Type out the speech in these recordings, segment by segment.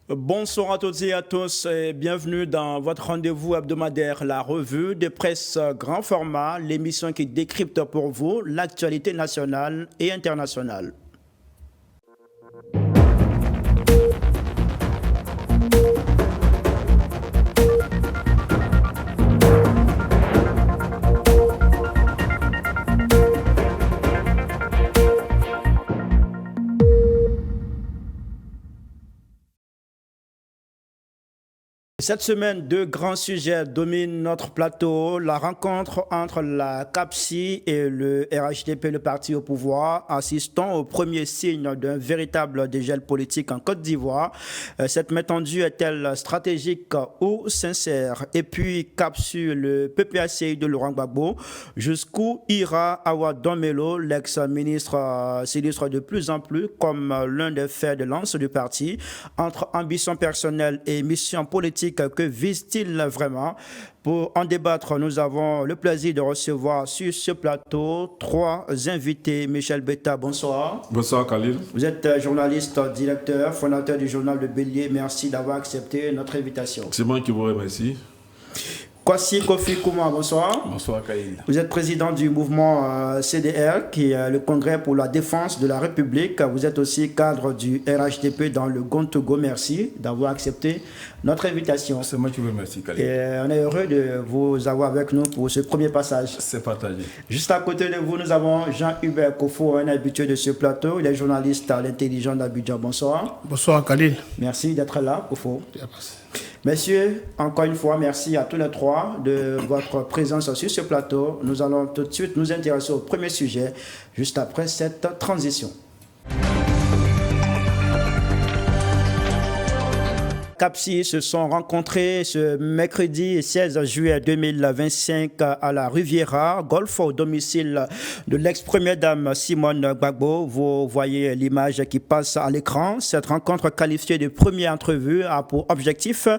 Bonsoir à toutes et à tous et bienvenue dans votre rendez-vous hebdomadaire, la revue de presse grand format, l'émission qui décrypte pour vous l'actualité nationale et internationale. Cette semaine, deux grands sujets dominent notre plateau. La rencontre entre la CAPSI et le RHDP, le parti au pouvoir, assistant au premier signe d'un véritable dégel politique en Côte d'Ivoire. Cette main tendue est-elle stratégique ou sincère? Et puis, cap sur le PPACI de Laurent Gbagbo. Jusqu'où ira Awa Domelo, l'ex-ministre s'illustre de plus en plus comme l'un des fers de lance du parti. Entre ambition personnelle et mission politique, que vise-t-il vraiment? Pour en débattre, nous avons le plaisir de recevoir sur ce plateau trois invités. Michel Betta, bonsoir. Bonsoir Khalil. Vous êtes journaliste, directeur, fondateur du journal Le Bélier. Merci d'avoir accepté notre invitation. C'est moi qui vous remercie. Kwasi Kofi Kouma, bonsoir. Bonsoir Khalil. Vous êtes président du mouvement CDR, qui est le Congrès pour la défense de la République. Vous êtes aussi cadre du RHDP dans le Gontogo. Merci d'avoir accepté notre invitation. C'est moi qui vous remercie Khalil. Et on est heureux de vous avoir avec nous pour ce premier passage. C'est partagé. Juste à côté de vous, nous avons Jean-Hubert Kofo, un habitué de ce plateau. Il est journaliste à l'Intelligent d'Abidjan. Bonsoir. Bonsoir Khalil. Merci d'être là, Kofo. Messieurs, encore une fois, merci à tous les trois de votre présence sur ce plateau. Nous allons tout de suite nous intéresser au premier sujet, juste après cette transition. CAPSI se sont rencontrés ce mercredi 16 juillet 2025 à la Riviera, golf au domicile de l'ex-première dame Simone Gbagbo. Vous voyez l'image qui passe à l'écran. Cette rencontre qualifiée de première entrevue a pour objectif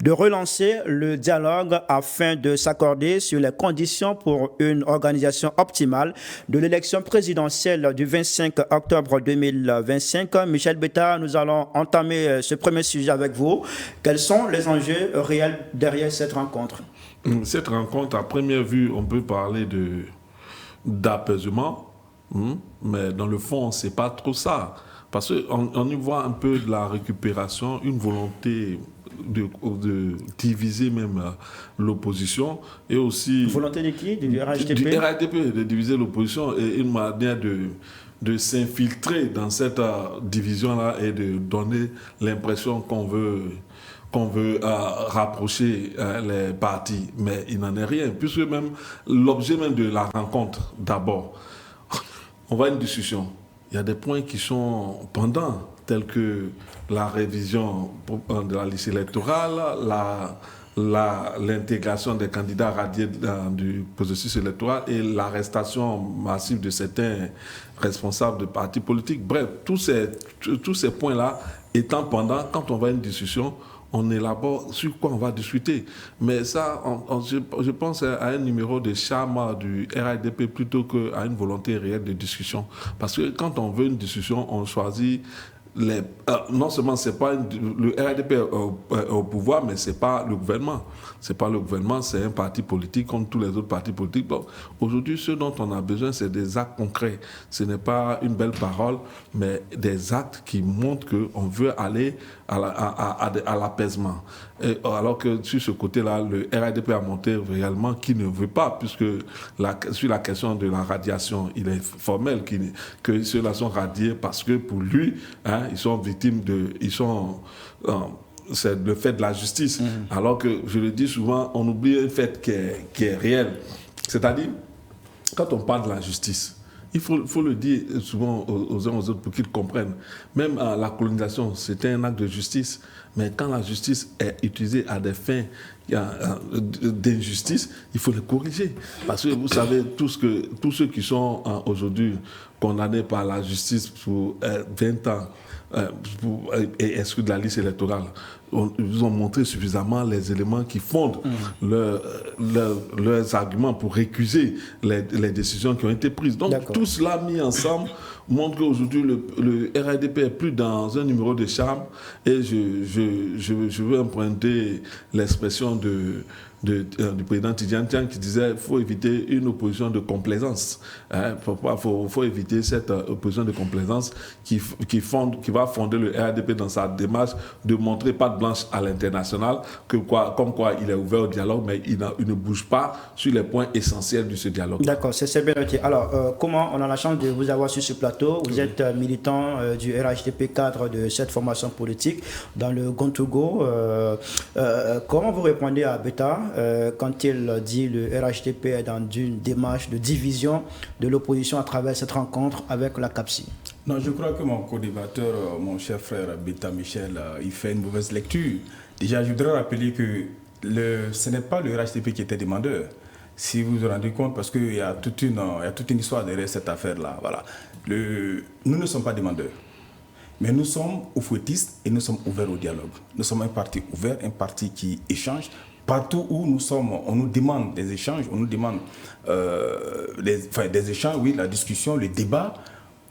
de relancer le dialogue afin de s'accorder sur les conditions pour une organisation optimale de l'élection présidentielle du 25 octobre 2025. Michel Betta, nous allons entamer ce premier sujet avec vous. Quels sont les enjeux réels derrière cette rencontre? Cette rencontre, à première vue, on peut parler d'apaisement, mais dans le fond, ce n'est pas trop ça. Parce qu'on y voit un peu de la récupération, une volonté de diviser même l'opposition et aussi... Volonté de qui? Du RHDP? Du RHDP, de diviser l'opposition et une manière de s'infiltrer dans cette division-là et de donner l'impression qu'on veut rapprocher les partis. Mais il n'en est rien, puisque même l'objet même de la rencontre, d'abord, on va à une discussion. Il y a des points qui sont pendants, tels que la révision de la liste électorale, l'intégration des candidats radiés du processus électoral et l'arrestation massive de certains responsables de partis politiques. Bref, tous ces points-là étant pendant, quand on va à une discussion, on élabore sur quoi on va discuter. Mais ça, je pense à un numéro de charme du RHDP plutôt qu'à une volonté réelle de discussion. Parce que quand on veut une discussion, on choisit non seulement c'est pas le RHDP au pouvoir, mais c'est pas le gouvernement. C'est pas le gouvernement, c'est un parti politique comme tous les autres partis politiques. Donc, aujourd'hui, ce dont on a besoin, c'est des actes concrets. Ce n'est pas une belle parole, mais des actes qui montrent qu'on veut aller à l'apaisement. Alors que sur ce côté-là, le RHDP a montré réellement qu'il ne veut pas, puisque sur la question de la radiation, il est formel que ceux-là sont radiés parce que pour lui, ils sont victimes c'est le fait de la justice. Alors que, je le dis souvent, on oublie un fait qui est réel. C'est-à-dire, quand on parle de la justice, il faut le dire souvent aux uns aux autres pour qu'ils comprennent. Même la colonisation, c'était un acte de justice. Mais quand la justice est utilisée à des fins d'injustice, il faut les corriger. Parce que vous savez tous ceux qui sont aujourd'hui condamnés par la justice pour 20 ans et exclus de la liste électorale, ils ont montré suffisamment les éléments qui fondent leurs arguments pour récuser les décisions qui ont été prises. Donc tout cela mis ensemble, montre qu'aujourd'hui le RHDP est plus dans un numéro de charme. Et je veux emprunter l'expression du président Tidjane Tian qui disait qu'il faut éviter une opposition de complaisance. Faut éviter cette opposition de complaisance qui va fonder le RHDP dans sa démarche de montrer patte blanche à l'international, comme quoi il est ouvert au dialogue, mais il ne bouge pas sur les points essentiels de ce dialogue. D'accord, c'est bien noté. Alors, comment on a la chance de vous avoir sur ce plateau? Vous êtes militant du RHDP, cadre de cette formation politique dans le Gontogo. Comment vous répondez à Beta quand il dit le RHDP est dans une démarche de division de l'opposition à travers cette rencontre avec la CAPSI? Non, je crois que mon co-débatteur, mon cher frère Beta Michel, il fait une mauvaise lecture. Déjà, je voudrais rappeler que ce n'est pas le RHDP qui était demandeur. Si vous vous rendez compte, parce qu'il y a toute une histoire derrière cette affaire-là. Voilà. Nous ne sommes pas demandeurs. Mais nous sommes oufouettistes et nous sommes ouverts au dialogue. Nous sommes un parti ouvert, un parti qui échange. Partout où nous sommes, on nous demande des échanges, on nous demande des échanges, oui, la discussion, le débat.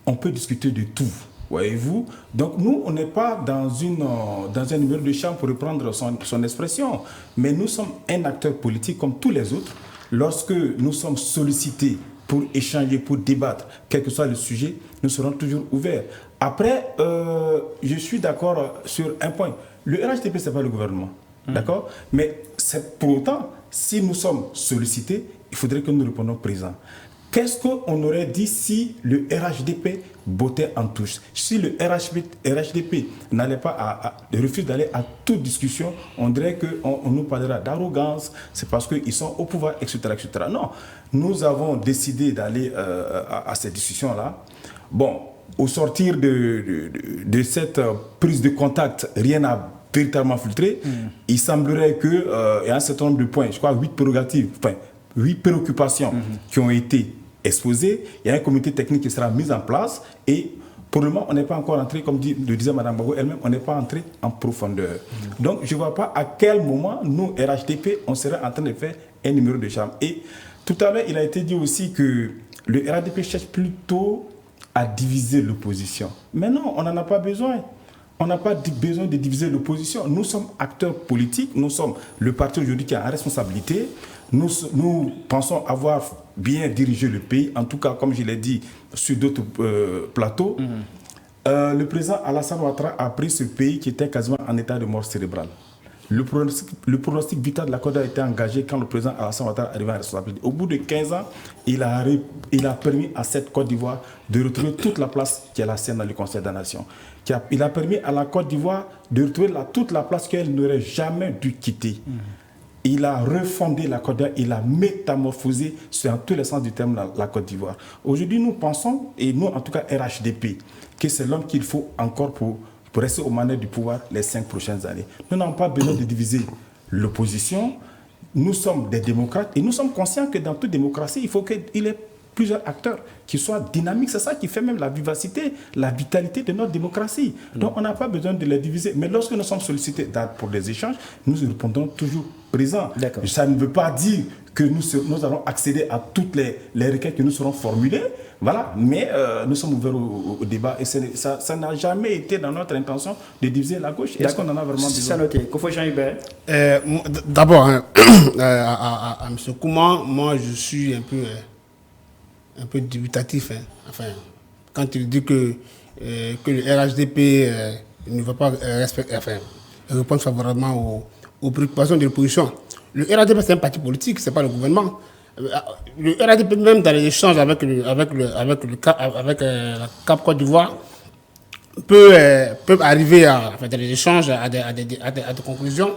On peut discuter de tout, voyez-vous. Donc nous, on n'est pas dans un numéro de champ pour reprendre son expression, mais nous sommes un acteur politique comme tous les autres. Lorsque nous sommes sollicités pour échanger, pour débattre, quel que soit le sujet, nous serons toujours ouverts. Après, je suis d'accord sur un point. Le RHDP, ce n'est pas le gouvernement. D'accord? Mais pour autant, si nous sommes sollicités, il faudrait que nous répondions présent. Qu'est-ce qu'on aurait dit si le RHDP bottait en touche? Si le RHDP n'allait pas refuse d'aller à toute discussion, on dirait qu'on nous parlera d'arrogance, c'est parce qu'ils sont au pouvoir, etc., etc. Non, nous avons décidé d'aller à cette discussion-là. Bon, au sortir de cette prise de contact, rien n'a véritablement filtré. Il semblerait qu'il y a un certain nombre de points, je crois 8 préoccupations qui ont été exposées. Il y a un comité technique qui sera mis en place et pour le moment, on n'est pas encore entré, comme le disait Mme Bago elle-même, on n'est pas entré en profondeur. Donc, je ne vois pas à quel moment, nous, RHDP, on serait en train de faire un numéro de chambre. Et tout à l'heure, il a été dit aussi que le RHDP cherche plutôt à diviser l'opposition. Mais non, on n'en a pas besoin. On n'a pas besoin de diviser l'opposition. Nous sommes acteurs politiques, nous sommes le parti aujourd'hui qui a la responsabilité. Nous pensons avoir bien dirigé le pays, en tout cas, comme je l'ai dit sur d'autres plateaux. Le président Alassane Ouattara a pris ce pays qui était quasiment en état de mort cérébrale. Le pronostic vital de la Côte d'Ivoire a été engagé quand le président Alassane Ouattara est arrivé à la responsabilité. Au bout de 15 ans, il a permis à cette Côte d'Ivoire de retrouver toute la place qui est la sienne dans le Conseil des Nations. Il a permis à la Côte d'Ivoire de retrouver toute la place qu'elle n'aurait jamais dû quitter. Il a refondé la Côte d'Ivoire, il a métamorphosé, dans tous les sens du terme, la Côte d'Ivoire. Aujourd'hui, nous pensons, et nous en tout cas RHDP, que c'est l'homme qu'il faut encore pour rester aux manettes du pouvoir les 5 prochaines années. Nous n'avons pas besoin de diviser l'opposition. Nous sommes des démocrates et nous sommes conscients que dans toute démocratie, il faut qu'il y ait plusieurs acteurs qui soient dynamiques. C'est ça qui fait même la vivacité, la vitalité de notre démocratie. Donc on n'a pas besoin de les diviser. Mais lorsque nous sommes sollicités pour des échanges, nous répondons toujours présents. Ça ne veut pas dire que nous allons accéder à toutes les requêtes que nous serons formulées. Voilà, mais nous sommes ouverts au débat et ça n'a jamais été dans notre intention de diviser la gauche. Est-ce qu'on en a vraiment besoin? C'est noté. Kofo Jean-Hubert. D'abord, à M. Kouman, moi je suis un peu dubitatif. Enfin, quand il dit que le RHDP ne va pas répondre favorablement aux préoccupations de l'opposition. Le RHDP, c'est un parti politique, ce n'est pas le gouvernement. Le RHDP, même dans les échanges avec la CAP Côte d'Ivoire, peut arriver dans les échanges à des conclusions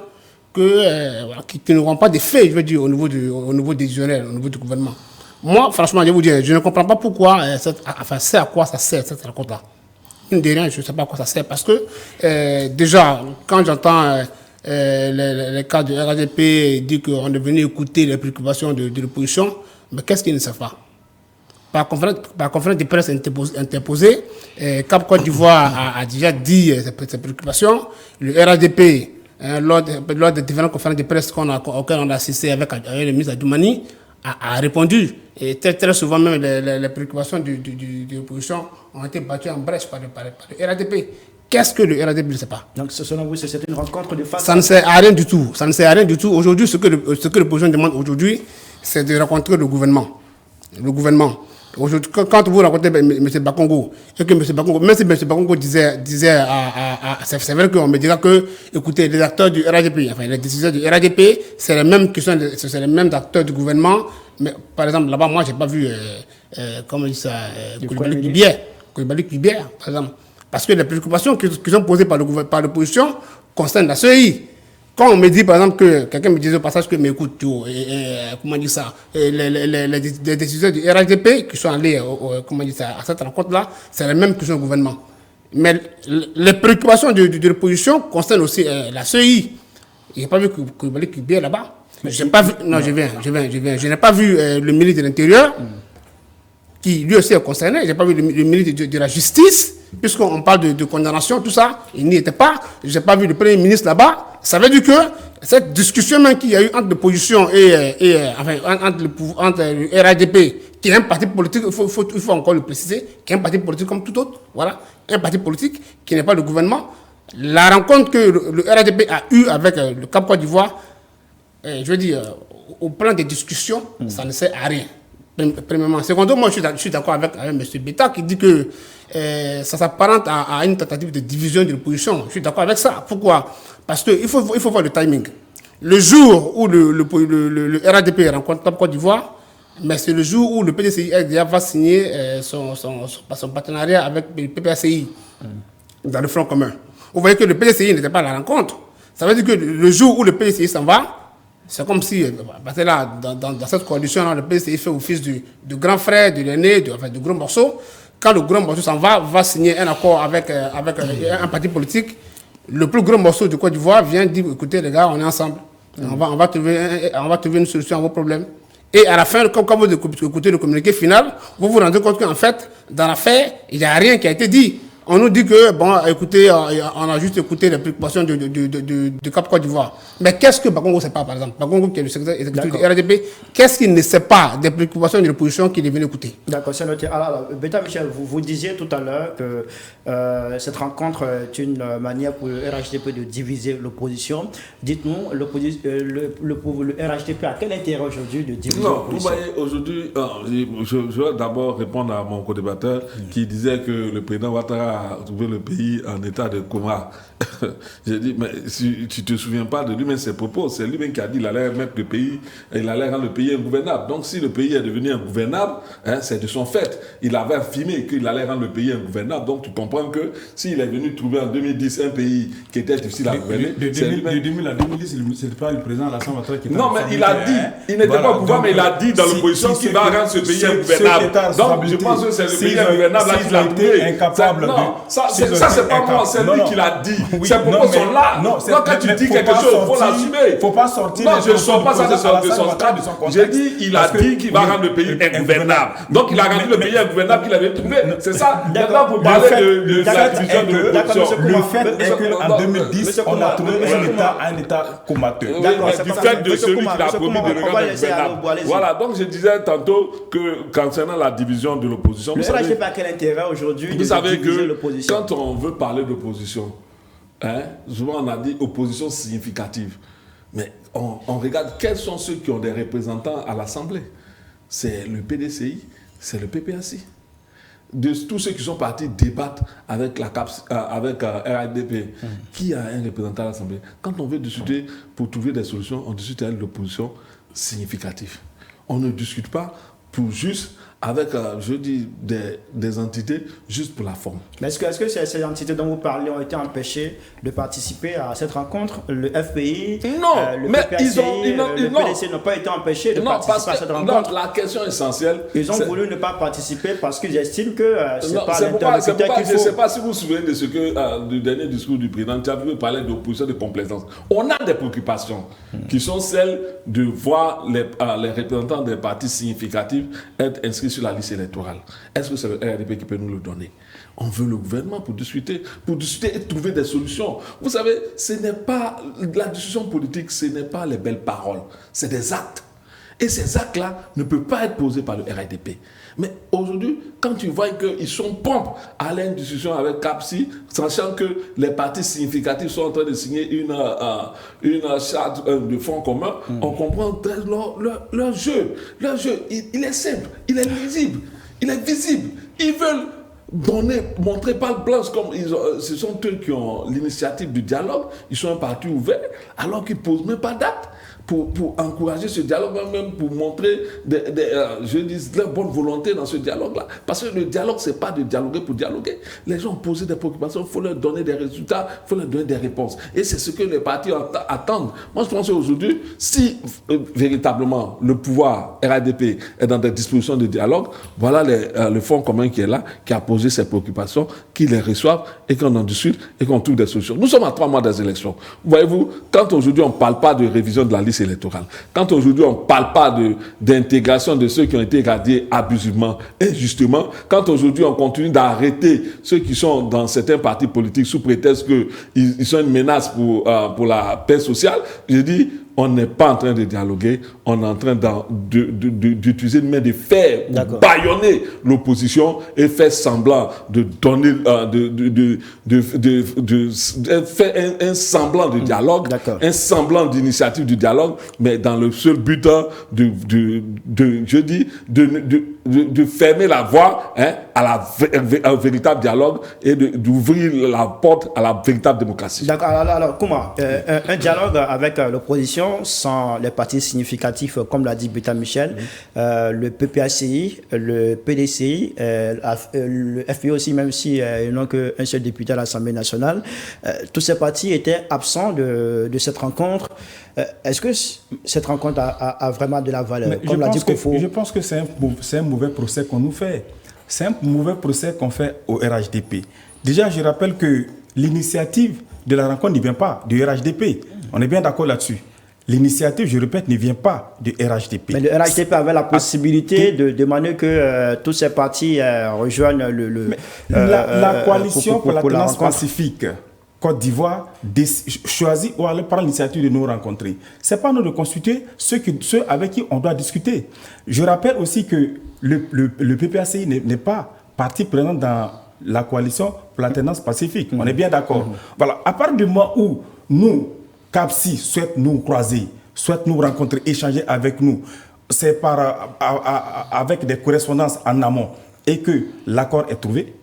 qui ne n'auront pas d'effet, je veux dire, au niveau décisionnel, au niveau du gouvernement. Moi, franchement, je vais vous dire, je ne comprends pas pourquoi, c'est à quoi ça sert cette rencontre-là. Une des rien, je ne sais pas à quoi ça sert, parce que déjà, quand j'entends les cas de RHDP dire qu'on est venu écouter les préoccupations de l'opposition, mais qu'est-ce qu'ils ne savent pas? Par conférence de presse interposée, Cap Côte d'Ivoire a déjà dit ses préoccupations. Le RHDP, lors des différentes conférences de presse auxquelles on a assisté avec le ministre Adoumani, a répondu. Et très souvent même, les préoccupations de l'opposition ont été battues en brèche par le RADP. Qu'est-ce que le RADP ne sait pas? Donc, selon vous, c'est une rencontre de face. Ça ne sert à rien du tout. Ça ne sert à rien du tout. Aujourd'hui, ce que l'opposition demande aujourd'hui, c'est de rencontrer le gouvernement. Le gouvernement. Aujourd'hui, quand vous rencontrez M. Bakongo, et que M. Bakongo, même si M. Bakongo disait c'est vrai qu'on me dira que, écoutez, les acteurs du RADP, enfin, les décideurs du RADP, c'est les mêmes c'est les mêmes acteurs du gouvernement. Mais, par exemple, là-bas, moi, j'ai pas vu, comment on dit ça, Koulibaly Kubière, par exemple. Parce que les préoccupations qui sont posées par l'opposition concernent la CEI. Quand on me dit, par exemple, que quelqu'un me disait au passage que, mais écoute, comment dire ça, les décideurs du RHDP qui sont allés à cette rencontre-là, c'est les mêmes que sont au gouvernement. Mais les préoccupations de l'opposition concernent aussi la CEI. Il n'y a pas vu Koulibaly Kubière là-bas. Je n'ai pas vu, non, je viens. Je n'ai pas vu le ministre de l'Intérieur, qui lui aussi est concerné. Je n'ai pas vu le ministre de la Justice, puisqu'on parle de condamnation, tout ça. Il n'y était pas. Je n'ai pas vu le Premier ministre là-bas. Ça veut dire que cette discussion même qu'il y a eu entre l'opposition entre le RADP, qui est un parti politique, il faut encore le préciser, qui est un parti politique comme tout autre, voilà, un parti politique qui n'est pas le gouvernement. La rencontre que le RADP a eue avec le Cap Côte d'Ivoire, je veux dire, au plan des discussions, ça ne sert à rien. Premièrement. Secondo, moi, je suis d'accord avec M. Beta qui dit que ça s'apparente à une tentative de division de l'opposition. Je suis d'accord avec ça. Pourquoi? Parce qu'il faut voir le timing. Le jour où le RADP rencontre la Côte d'Ivoire, mais c'est le jour où le PDCI va signer son partenariat avec le PPACI dans le front commun. Vous voyez que le PDCI n'était pas à la rencontre. Ça veut dire que le jour où le PDCI s'en va, c'est comme si, parce que là, dans cette coalition, le PDCI fait office de grand frère, de l'aîné, de gros morceau. Quand le gros morceau s'en va signer un accord avec un parti politique, le plus gros morceau de Côte d'Ivoire vient dire, écoutez les gars, on est ensemble. On va trouver une solution à vos problèmes. Et à la fin, quand vous écoutez le communiqué final, vous vous rendez compte qu'en fait, dans l'affaire, il n'y a rien qui a été dit. On nous dit que, bon, écoutez, on a juste écouté les préoccupations de Cap Côte d'Ivoire. Mais qu'est-ce que Bakongo ne sait pas, par exemple? Bakongo, qui est le secrétaire exécutif du RADP, qu'est-ce qu'il ne sait pas des préoccupations de l'opposition qu'il est venu écouter? D'accord, c'est noté. Alors, Beta Michel, vous disiez tout à l'heure que cette rencontre est une manière pour le RHDP de diviser l'opposition. Dites-nous, le RHDP a quel intérêt aujourd'hui de diviser l'opposition? Vous voyez, aujourd'hui, je vais d'abord répondre à mon co-débatteur qui disait que le président Ouattara a trouvé le pays en état de coma. J'ai dit, mais si tu ne te souviens pas de lui-même ses propos, c'est lui-même qui a dit qu'il allait mettre le pays, il allait rendre le pays ingouvernable. Donc si le pays est devenu ingouvernable, c'est de son fait. Il avait affirmé qu'il allait rendre le pays ingouvernable. Donc tu comprends que s'il est venu trouver en 2010 un pays qui était difficile à gouverner, de 2000 à 2010, c'est pas le président Alassane Ouattara qui était. Non, mais il a dit, il n'était pas au pouvoir, mais il a dit dans l'opposition qu'il va rendre ce pays ingouvernable. Donc je pense que c'est le pays ingouvernable là qu'il a trouvé. Non, ça c'est pas moi, c'est lui qui l'a dit. Ces propos sont là. Non, quand tu dis quelque chose, il faut l'assumer. Il ne faut pas sortir. Non, je ne sors pas ça de son cadre. J'ai dit, il a dit qu'il va rendre le pays ingouvernable. Donc il a rendu le pays ingouvernable qu'il avait trouvé. C'est ça. Maintenant, pour parler de la division de l'opposition. Le fait est qu'en 2010, on a trouvé un État comateux. Du fait de celui qui a promis de le rendre ingouvernable. Voilà, donc je disais tantôt que concernant la division de l'opposition. Le RHDP a quel intérêt aujourd'hui de diviser l'opposition? Quand on veut parler d'opposition, souvent on a dit opposition significative. Mais on regarde quels sont ceux qui ont des représentants à l'Assemblée. C'est le PDCI, c'est le PPACI. De tous ceux qui sont partis débattre avec RADP, qui a un représentant à l'Assemblée? Quand on veut discuter pour trouver des solutions, on discute avec l'opposition significative. On ne discute pas pour juste avec, je dis, des entités juste pour la forme. Mais est-ce que ces entités dont vous parlez ont été empêchées de participer à cette rencontre? Le FPI, le PPACI, le PDC n'ont pas été empêchés de participer à cette rencontre? La question essentielle... Ils ont voulu ne pas participer parce qu'ils estiment que ce n'est pas l'interlocuteur qu'il faut. Je ne sais pas si vous vous souvenez de ce que, du dernier discours du président Tchadou parlait d'opposition de complaisance. On a des préoccupations qui sont celles de voir les représentants des partis significatifs être inscrits sur la liste électorale. Est-ce que c'est le RDP qui peut nous le donner? On veut le gouvernement pour discuter et trouver des solutions. Vous savez, ce n'est pas la discussion politique, ce n'est pas les belles paroles, c'est des actes. Et ces actes-là ne peuvent pas être posés par le RHDP. Mais aujourd'hui, quand tu vois qu'ils sont prompts à aller à une discussion avec CAPSI, sachant que les partis significatifs sont en train de signer une charte de fonds commun, on comprend leur jeu. Leur jeu, il est simple, il est lisible, il est visible. Ils veulent montrer patte blanche comme ce sont eux qui ont l'initiative du dialogue. Ils sont un parti ouvert, alors qu'ils ne posent même pas d'acte pour encourager ce dialogue, même pour montrer leur bonne volonté dans ce dialogue-là. Parce que le dialogue, ce n'est pas de dialoguer pour dialoguer. Les gens ont posé des préoccupations, il faut leur donner des résultats, il faut leur donner des réponses. Et c'est ce que les partis attendent. Moi, je pense qu'aujourd'hui, si véritablement le pouvoir RHDP est dans des dispositions de dialogue, voilà le fonds commun qui est là, qui a posé ses préoccupations, qu'ils les reçoivent et qu'on en discute et qu'on trouve des solutions. Nous sommes à 3 mois des élections. Voyez-vous, quand aujourd'hui on ne parle pas de révision de la liste électorale, quand aujourd'hui on ne parle pas d'intégration de ceux qui ont été radiés abusivement, injustement, quand aujourd'hui on continue d'arrêter ceux qui sont dans certains partis politiques sous prétexte qu'ils sont une menace pour la paix sociale, je dis, on n'est pas en train de dialoguer, on est en train d'utiliser une main de fer, bâillonner l'opposition et faire semblant de donner, faire un semblant de dialogue, un semblant d'initiative du dialogue, mais dans le seul but de fermer la voie à un véritable dialogue et d'ouvrir la porte à la véritable démocratie. D'accord. Alors comment un dialogue avec l'opposition sans les partis significatifs, comme l'a dit Beta Michel, le PPACI, le PDCI, le FPI aussi, même si ils n'ont qu'un seul député à l'Assemblée nationale, tous ces partis étaient absents de cette rencontre. Est-ce que cette rencontre a vraiment de la valeur? Je pense que c'est un mauvais procès qu'on nous fait. C'est un mauvais procès qu'on fait au RHDP. Déjà, je rappelle que l'initiative de la rencontre ne vient pas du RHDP. On est bien d'accord là-dessus. L'initiative, je répète, ne vient pas du RHDP. Mais le RHDP avait la possibilité de demander que tous ces partis rejoignent la coalition pour l'alternance pacifique Côte d'Ivoire choisit ou aller par l'initiative de nous rencontrer. Ce n'est pas nous de constituer ceux avec qui on doit discuter. Je rappelle aussi que le PPACI n'est pas partie prenante dans la coalition pour l'alternance pacifique. On est bien d'accord. Voilà. À partir du moment où nous, CAPSI, souhaite nous croiser, souhaite nous rencontrer, échanger avec nous, c'est avec des correspondances en amont et que l'accord est trouvé.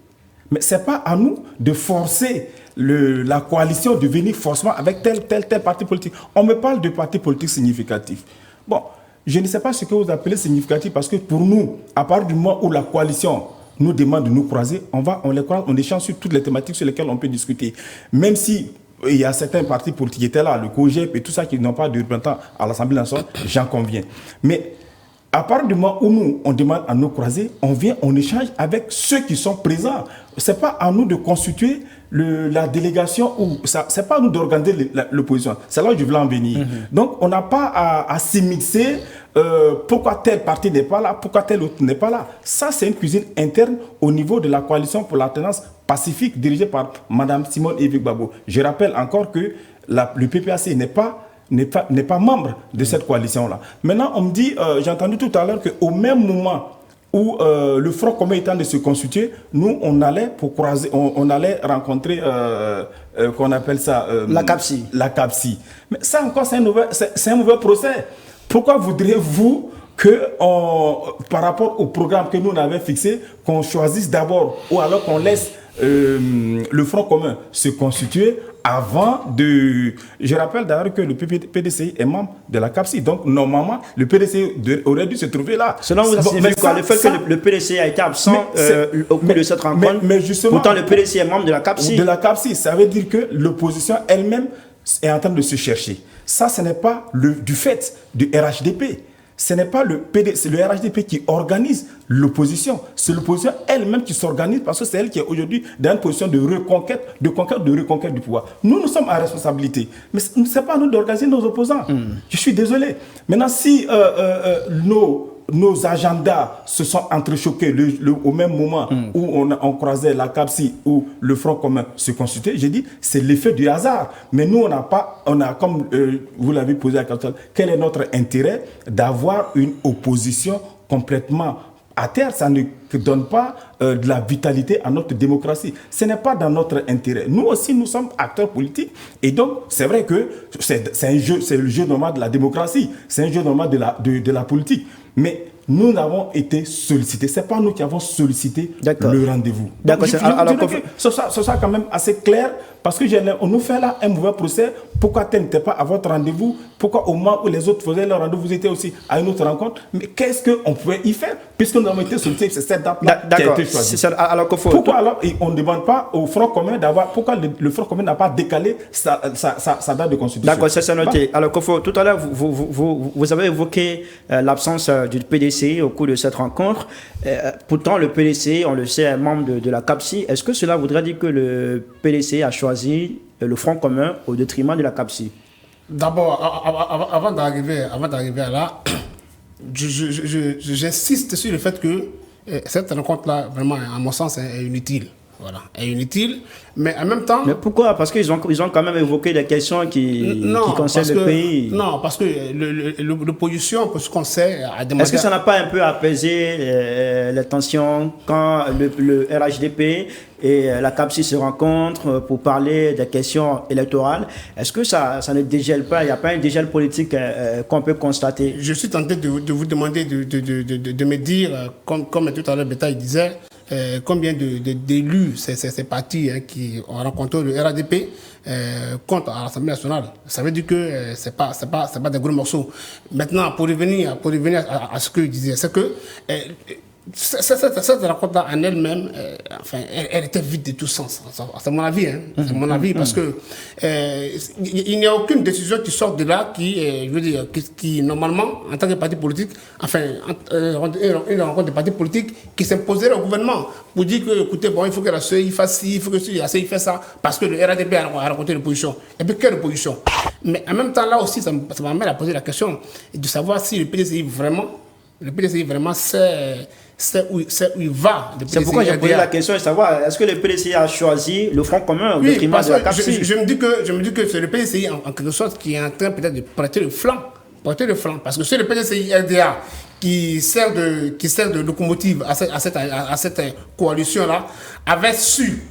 Mais ce n'est pas à nous de forcer la coalition de venir forcément avec tel parti politique. On me parle de partis politiques significatifs. Bon, je ne sais pas ce que vous appelez significatif parce que pour nous, à partir du moment où la coalition nous demande de nous croiser, on les croise, on échange sur toutes les thématiques sur lesquelles on peut discuter. Même si il y a certains partis politiques qui étaient là, le COGEP et tout ça, qui n'ont pas de représentant à l'Assemblée nationale, j'en conviens. Mais à partir du moment où nous, on demande à nous croiser, on vient, on échange avec ceux qui sont présents. Ce n'est pas à nous de constituer la délégation, ce n'est pas à nous d'organiser l'opposition. C'est là où je voulais en venir. Donc, on n'a pas à s'immiscer pourquoi tel parti n'est pas là, pourquoi tel autre n'est pas là. Ça, c'est une cuisine interne au niveau de la coalition pour l'alternance pacifique dirigée par Mme Simone Evic-Gbagbo. Je rappelle encore que le PPAC n'est pas membre de cette coalition-là. Maintenant, on me dit, j'ai entendu tout à l'heure qu'au même moment où le Front commun est en train de se constituer, nous, on allait pour croiser, on allait rencontrer, qu'on appelle ça... la CAPSI. La CAPSI. Mais ça encore, c'est un mauvais procès. Pourquoi voudriez-vous que, par rapport au programme que nous on avait fixé, qu'on choisisse d'abord, ou alors qu'on laisse le Front commun se constituer avant de... Je rappelle d'ailleurs que le PDCI est membre de la CAPSI. Donc, normalement, le PDCI aurait dû se trouver là. Selon vous, c'est quoi? Le fait que le PDCI a été absent au cours de cette rencontre, mais justement, pourtant le PDCI est membre de la CAPSI. De la CAPSI, ça veut dire que l'opposition elle-même est en train de se chercher. Ça, ce n'est pas du fait du RHDP. Ce n'est pas le RHDP qui organise l'opposition. C'est l'opposition elle-même qui s'organise parce que c'est elle qui est aujourd'hui dans une position de reconquête du pouvoir. Nous sommes à responsabilité. Mais ce n'est pas à nous d'organiser nos opposants. Je suis désolé. Maintenant, si nos nos agendas se sont entrechoqués au même moment où on croisait la CAPSI, où le Front commun se constituait. J'ai dit, c'est l'effet du hasard. Mais nous, comme vous l'avez posé à question, quel est notre intérêt d'avoir une opposition complètement à terre? Ça ne donne pas de la vitalité à notre démocratie. Ce n'est pas dans notre intérêt. Nous aussi, nous sommes acteurs politiques. Et donc, c'est vrai que c'est le jeu normal de la démocratie. C'est un jeu normal de la politique. Mais nous avons été sollicités. Ce n'est pas nous qui avons sollicité le rendez-vous. D'accord. Ce soit quand même assez clair, parce que on nous fait là un mauvais procès. Pourquoi tel n'était pas à votre rendez-vous? Pourquoi au moment où les autres faisaient leur rendez-vous, vous étiez aussi à une autre rencontre? Mais qu'est-ce qu'on pouvait y faire? Puisque nous avons été sollicités, c'est cette date-là qui a été choisie. Pourquoi alors on ne demande pas au Front commun d'avoir... Pourquoi le Front commun n'a pas décalé sa date de constitution? D'accord, c'est noté. Alors Kofo, tout à l'heure, vous avez évoqué l'absence du PDCI au cours de cette rencontre. Pourtant, le PDCI, on le sait, est membre de la CAPSI. Est-ce que cela voudrait dire que le PDCI a choisi le Front commun au détriment de la CAPSI? D'abord, avant d'arriver à là, j'insiste sur le fait que cette rencontre-là, vraiment, à mon sens, est inutile. Voilà, est inutile, mais en même temps... Mais pourquoi? Parce qu'ils ont quand même évoqué des questions qui concernent le pays. Non, parce que l'opposition, pour ce qu'on sait... Est-ce que ça n'a pas un peu apaisé les tensions quand le RHDP et la CAPSI se rencontrent pour parler des questions électorales? Est-ce que ça ne dégèle pas? Il n'y a pas un dégel politique qu'on peut constater? Je suis tenté de vous demander de me dire, comme tout à l'heure Bétail disait, combien d'élus ces partis qui ont rencontré le RADP contre à l'Assemblée nationale. Ça veut dire que c'est pas des gros morceaux. Maintenant, pour revenir à ce que je disais, c'est que cette rencontre-là en elle-même, elle était vide de tout sens. C'est mon avis, c'est mon avis, parce que il n'y a aucune décision qui sort de là qui normalement, en tant que parti politique, une rencontre de partis politiques qui s'imposerait au gouvernement pour dire que, écoutez, bon, il faut que la CEI fasse ci, il faut que la CEI fasse ça, parce que le RADP a rencontré l'opposition. Et puis, quelle opposition? Mais en même temps, là aussi, ça m'amène à poser la question de savoir si le PDCI vraiment c'est où il va. C'est pourquoi j'ai posé la question de savoir, est-ce que le PDCI a choisi le Front commun au détriment de la CAPSI? Je me dis que c'est le PDCI en quelque sorte qui est en train peut-être de prêter le flanc. Parce que c'est le PDCI RDA qui sert de locomotive à cette coalition-là, avait su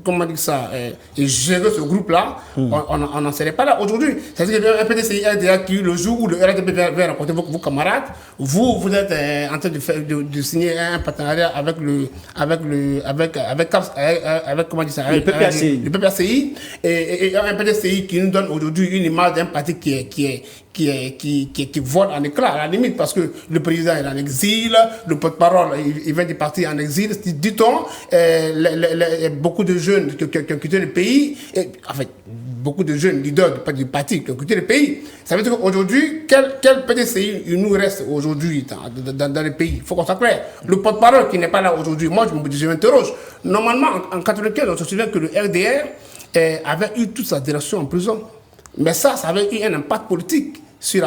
comment dire ça, gérer ce groupe-là, on n'en serait pas là aujourd'hui. C'est-à-dire que le PDCI RDA qui, le jour où le RDP vient rencontrer vos camarades, vous êtes en train de signer un partenariat avec comment dire ça, le PPACI, et un PDCI qui nous donne aujourd'hui une image d'un parti qui vole en éclat, à la limite, parce que le président est en exil, le porte-parole, il vient du parti en exil, dit-on, beaucoup de jeunes qui ont quitté le pays, beaucoup de jeunes leaders du parti qui ont quitté le pays. Ça veut dire qu'aujourd'hui, quel PDCI il nous reste aujourd'hui dans le pays? Il faut qu'on soit clair. Le porte-parole qui n'est pas là aujourd'hui, moi je m'interroge. Normalement, en 1995, on se souvient que le RDR avait eu toute sa direction en prison. Mais ça avait eu un impact politique sur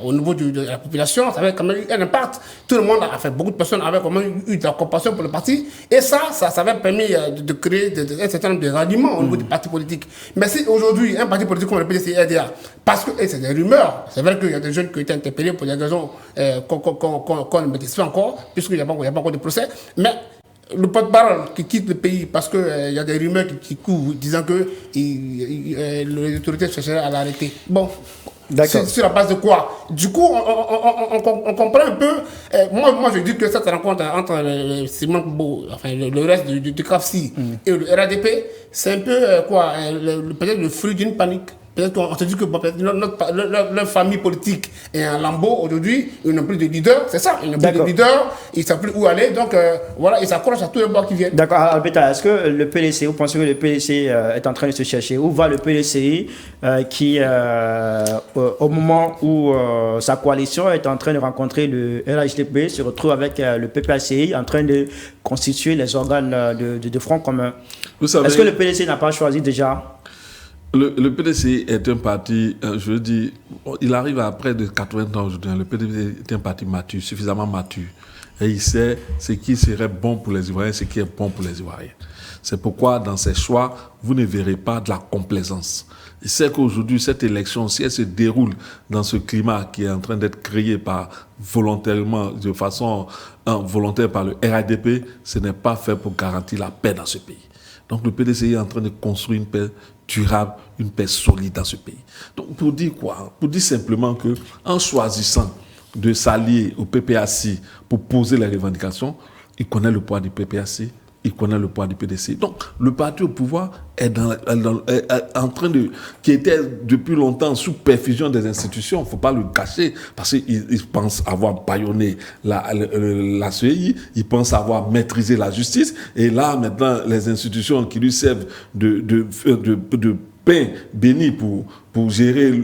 au niveau de la population, ça avait quand même eu un impact. Tout le monde beaucoup de personnes avaient quand même eu de la compassion pour le parti. Et ça avait permis de créer un certain nombre de ralliements au niveau du parti politique. Mais si aujourd'hui, un parti politique comme le PDCI RDA, parce que c'est des rumeurs, c'est vrai qu'il y a des jeunes qui ont été interpellés pour des raisons qu'on ne maîtrise pas encore, puisqu'il n'y a pas encore de procès, mais le porte-parole qui quitte le pays parce qu'il y a des rumeurs qui courent disant que les autorités chercheraient à l'arrêter. Bon, c'est sur la base de quoi? Du coup, on comprend un peu. Moi, je dis que cette rencontre entre Simon Bo, le reste du CAPSI et le RADP, c'est un peu peut-être le fruit d'une panique. Peut-être qu'on se dit que leur famille politique est en lambeau aujourd'hui, ils n'ont plus de leader, c'est ça, ils n'ont plus de leader, ils ne savent plus où aller, donc voilà, ils s'accrochent à tous les bords qui viennent. D'accord, Albeta, est-ce que le PDCI, vous pensez que le PDCI est en train de se chercher? Où va le PDCI qui, au moment où sa coalition est en train de rencontrer le RHDP, se retrouve avec le PPACI en train de constituer les organes de Front commun? Est-ce que le PDCI n'a pas choisi déjà? Le PDCI est un parti, je veux dire, il arrive à près de 80 ans aujourd'hui. Le PDCI est un parti mature, suffisamment mature. Et il sait ce qui serait bon pour les Ivoiriens, ce qui est bon pour les Ivoiriens. C'est pourquoi, dans ses choix, vous ne verrez pas de la complaisance. Il sait qu'aujourd'hui, cette élection, si elle se déroule dans ce climat qui est en train d'être créé volontairement, de façon volontaire par le RADP, ce n'est pas fait pour garantir la paix dans ce pays. Donc le PDCI est en train de construire une paix durable, une paix solide dans ce pays. Donc pour dire quoi? Pour dire simplement que en choisissant de s'allier au PPAC pour poser les revendications, il connaît le poids du PPAC, il connaît le poids du PDCI. Donc le parti au pouvoir est en train de, qui était depuis longtemps sous perfusion des institutions, il ne faut pas le cacher, parce qu'il pense avoir bâillonné la CEI, il pense avoir maîtrisé la justice, et là maintenant les institutions qui lui servent de pain béni pour gérer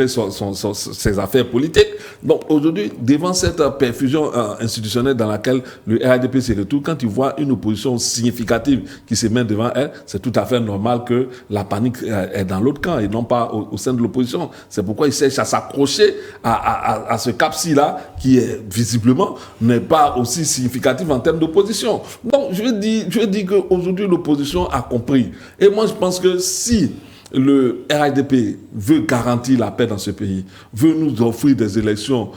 ses affaires politiques. Donc aujourd'hui, devant cette perfusion institutionnelle dans laquelle le RADP se retrouve, quand il voit une opposition significative qui se met devant elle, c'est tout à fait normal que la panique est dans l'autre camp et non pas au sein de l'opposition. C'est pourquoi il cherche à s'accrocher à ce cap-ci là qui est visiblement n'est pas aussi significatif en termes d'opposition. Donc je dis qu'aujourd'hui l'opposition a compris. Et moi je pense que si le RADP veut garantir la paix dans ce pays, veut nous offrir des élections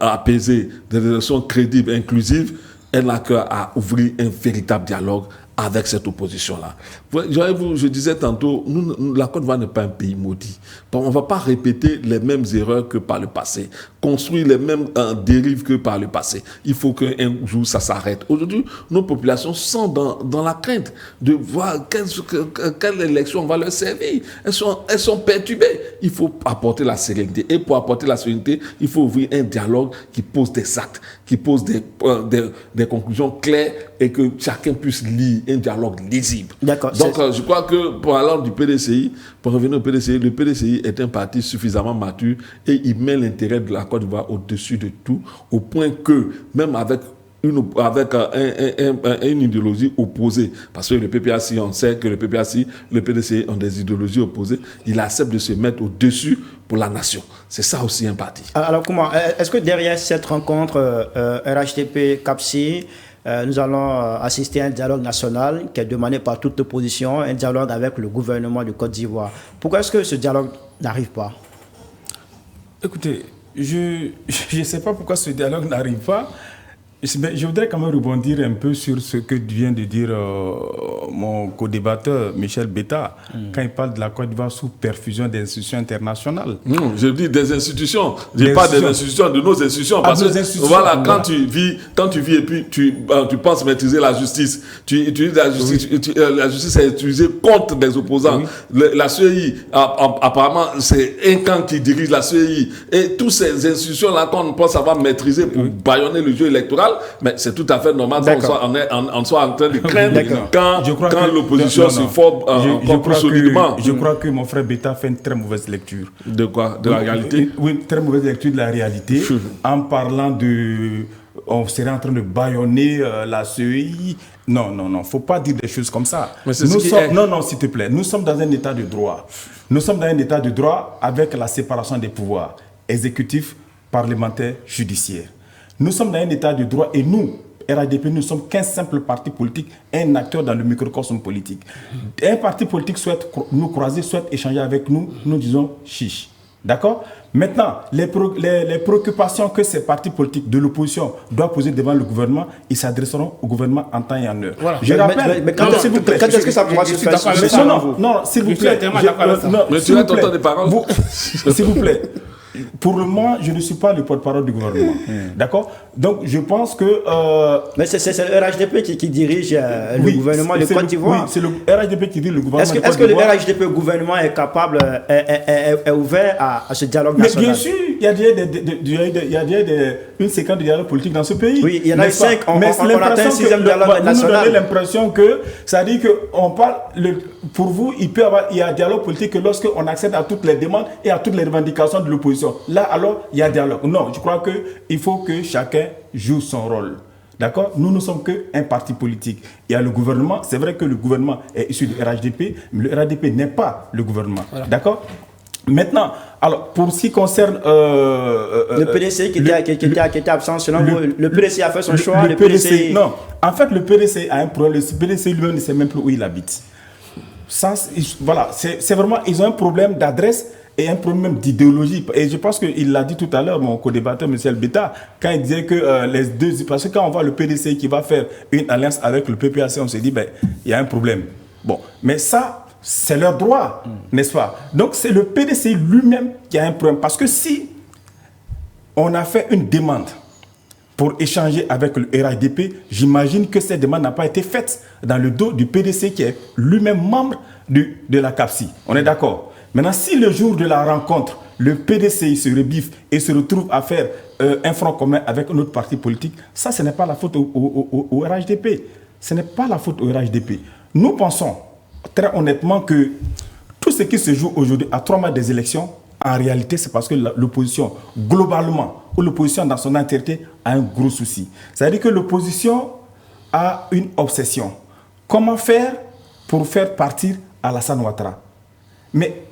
apaisées, des élections crédibles, inclusives, elle n'a qu'à ouvrir un véritable dialogue avec cette opposition-là. Je disais tantôt, la Côte d'Ivoire n'est pas un pays maudit. On ne va pas répéter les mêmes erreurs que par le passé, construire les mêmes dérives que par le passé. Il faut qu'un jour ça s'arrête. Aujourd'hui, nos populations sont dans la crainte de voir quelle élection va leur servir. Elles sont perturbées. Il faut apporter la sérénité. Et pour apporter la sérénité, il faut ouvrir un dialogue qui pose des actes, qui pose des conclusions claires et que chacun puisse lire un dialogue lisible. D'accord. Donc, je crois que pour aller du PDCI, pour revenir au PDCI, le PDCI est un parti suffisamment mature et il met l'intérêt de la Côte d'Ivoire au-dessus de tout, au point que, même avec une idéologie opposée, parce que le PPAC, on sait que le PPAC, le PDCI ont des idéologies opposées, il accepte de se mettre au-dessus pour la nation. C'est ça aussi un parti. Alors comment, est-ce que derrière cette rencontre RHDP-CAPSI, nous allons assister à un dialogue national qui est demandé par toute l'opposition, un dialogue avec le gouvernement de Côte d'Ivoire? Pourquoi est-ce que ce dialogue n'arrive pas? Écoutez, je ne sais pas pourquoi ce dialogue n'arrive pas. Je voudrais quand même rebondir un peu sur ce que vient de dire mon co-débatteur Michel Betta, quand il parle de la Côte d'Ivoire sous perfusion des institutions internationales. Non, je dis des institutions. Je dis pas des institutions, de nos institutions. Parce que voilà, quand tu vis et puis tu penses maîtriser la justice, tu utilises la justice, la justice est utilisée contre des opposants. Oui. La CEI, apparemment, c'est un camp qui dirige la CEI. Et toutes ces institutions-là, quand on pense avoir maîtrisé pour bâillonner le jeu électoral, mais c'est tout à fait normal qu'on soit en train de craindre quand l'opposition se forme encore plus solidement. Je crois que mon frère Betta fait une très mauvaise lecture. De quoi? De la réalité? Oui, une très mauvaise lecture de la réalité en parlant de... On serait en train de bâillonner la CEI. Non, il ne faut pas dire des choses comme ça. Non, s'il te plaît. Nous sommes dans un état de droit. Nous sommes dans un état de droit avec la séparation des pouvoirs exécutif, parlementaire, judiciaire. Nous sommes dans un état de droit et nous, RADP, nous sommes qu'un simple parti politique, un acteur dans le microcosme politique. Un parti politique souhaite nous croiser, souhaite échanger avec nous, nous disons chiche. D'accord? Maintenant, les préoccupations que ces partis politiques de l'opposition doivent poser devant le gouvernement, ils s'adresseront au gouvernement en temps et en heure. Voilà. Je rappelle... Mais quand est-ce que ça pourra se faire? Non, s'il vous plaît. Mais tu as ton temps de parole. S'il vous plaît. Pour le moment, je ne suis pas le porte-parole du gouvernement. D'accord? Donc, je pense que... Mais c'est le RHDP qui dirige le gouvernement de Côte d'Ivoire. Oui, c'est le RHDP qui dirige le gouvernement de Côte d'Ivoire. Est-ce que le RHDP gouvernement est capable, est ouvert à ce dialogue national? Mais bien sûr, il y a une séquence de dialogue politique dans ce pays. Oui, il y en a 5. On atteint un 6e dialogue national. Vous nous donnez l'impression que, ça dit qu'on parle... Pour vous, il y a un dialogue politique que lorsqu'on accède à toutes les demandes et à toutes les revendications de l'opposition. Là, alors, il y a dialogue. Non, je crois qu'il faut que chacun joue son rôle. D'accord? Nous ne sommes qu'un parti politique. Il y a le gouvernement. C'est vrai que le gouvernement est issu du RHDP, mais le RHDP n'est pas le gouvernement. Voilà. D'accord? Maintenant, alors, pour ce qui concerne... le PDC qui était absent, selon vous, le PDC a fait son choix, le PDC... Non, en fait, le PDC a un problème. Le PDC lui-même ne sait même plus où il habite. Ça, voilà, c'est vraiment... Ils ont un problème d'adresse et un problème d'idéologie. Et je pense qu'il l'a dit tout à l'heure, mon co-débatteur, M. Elbeta, quand il disait que les deux... Parce que quand on voit le PDC qui va faire une alliance avec le PPAC, on se dit, ben, il y a un problème. Bon, mais ça, c'est leur droit, n'est-ce pas? Donc, c'est le PDC lui-même qui a un problème. Parce que si on a fait une demande pour échanger avec le RHDP, j'imagine que cette demande n'a pas été faite dans le dos du PDC qui est lui-même membre de la CAPSI. On est d'accord? Maintenant, si le jour de la rencontre, le PDC se rebiffe et se retrouve à faire un front commun avec un autre parti politique, ça, ce n'est pas la faute au RHDP. Ce n'est pas la faute au RHDP. Nous pensons, très honnêtement, que tout ce qui se joue aujourd'hui à 3 mois des élections, en réalité, c'est parce que l'opposition, globalement, ou l'opposition dans son entièreté, a un gros souci. C'est-à-dire que l'opposition a une obsession. Comment faire pour faire partir Alassane Ouattara? Mais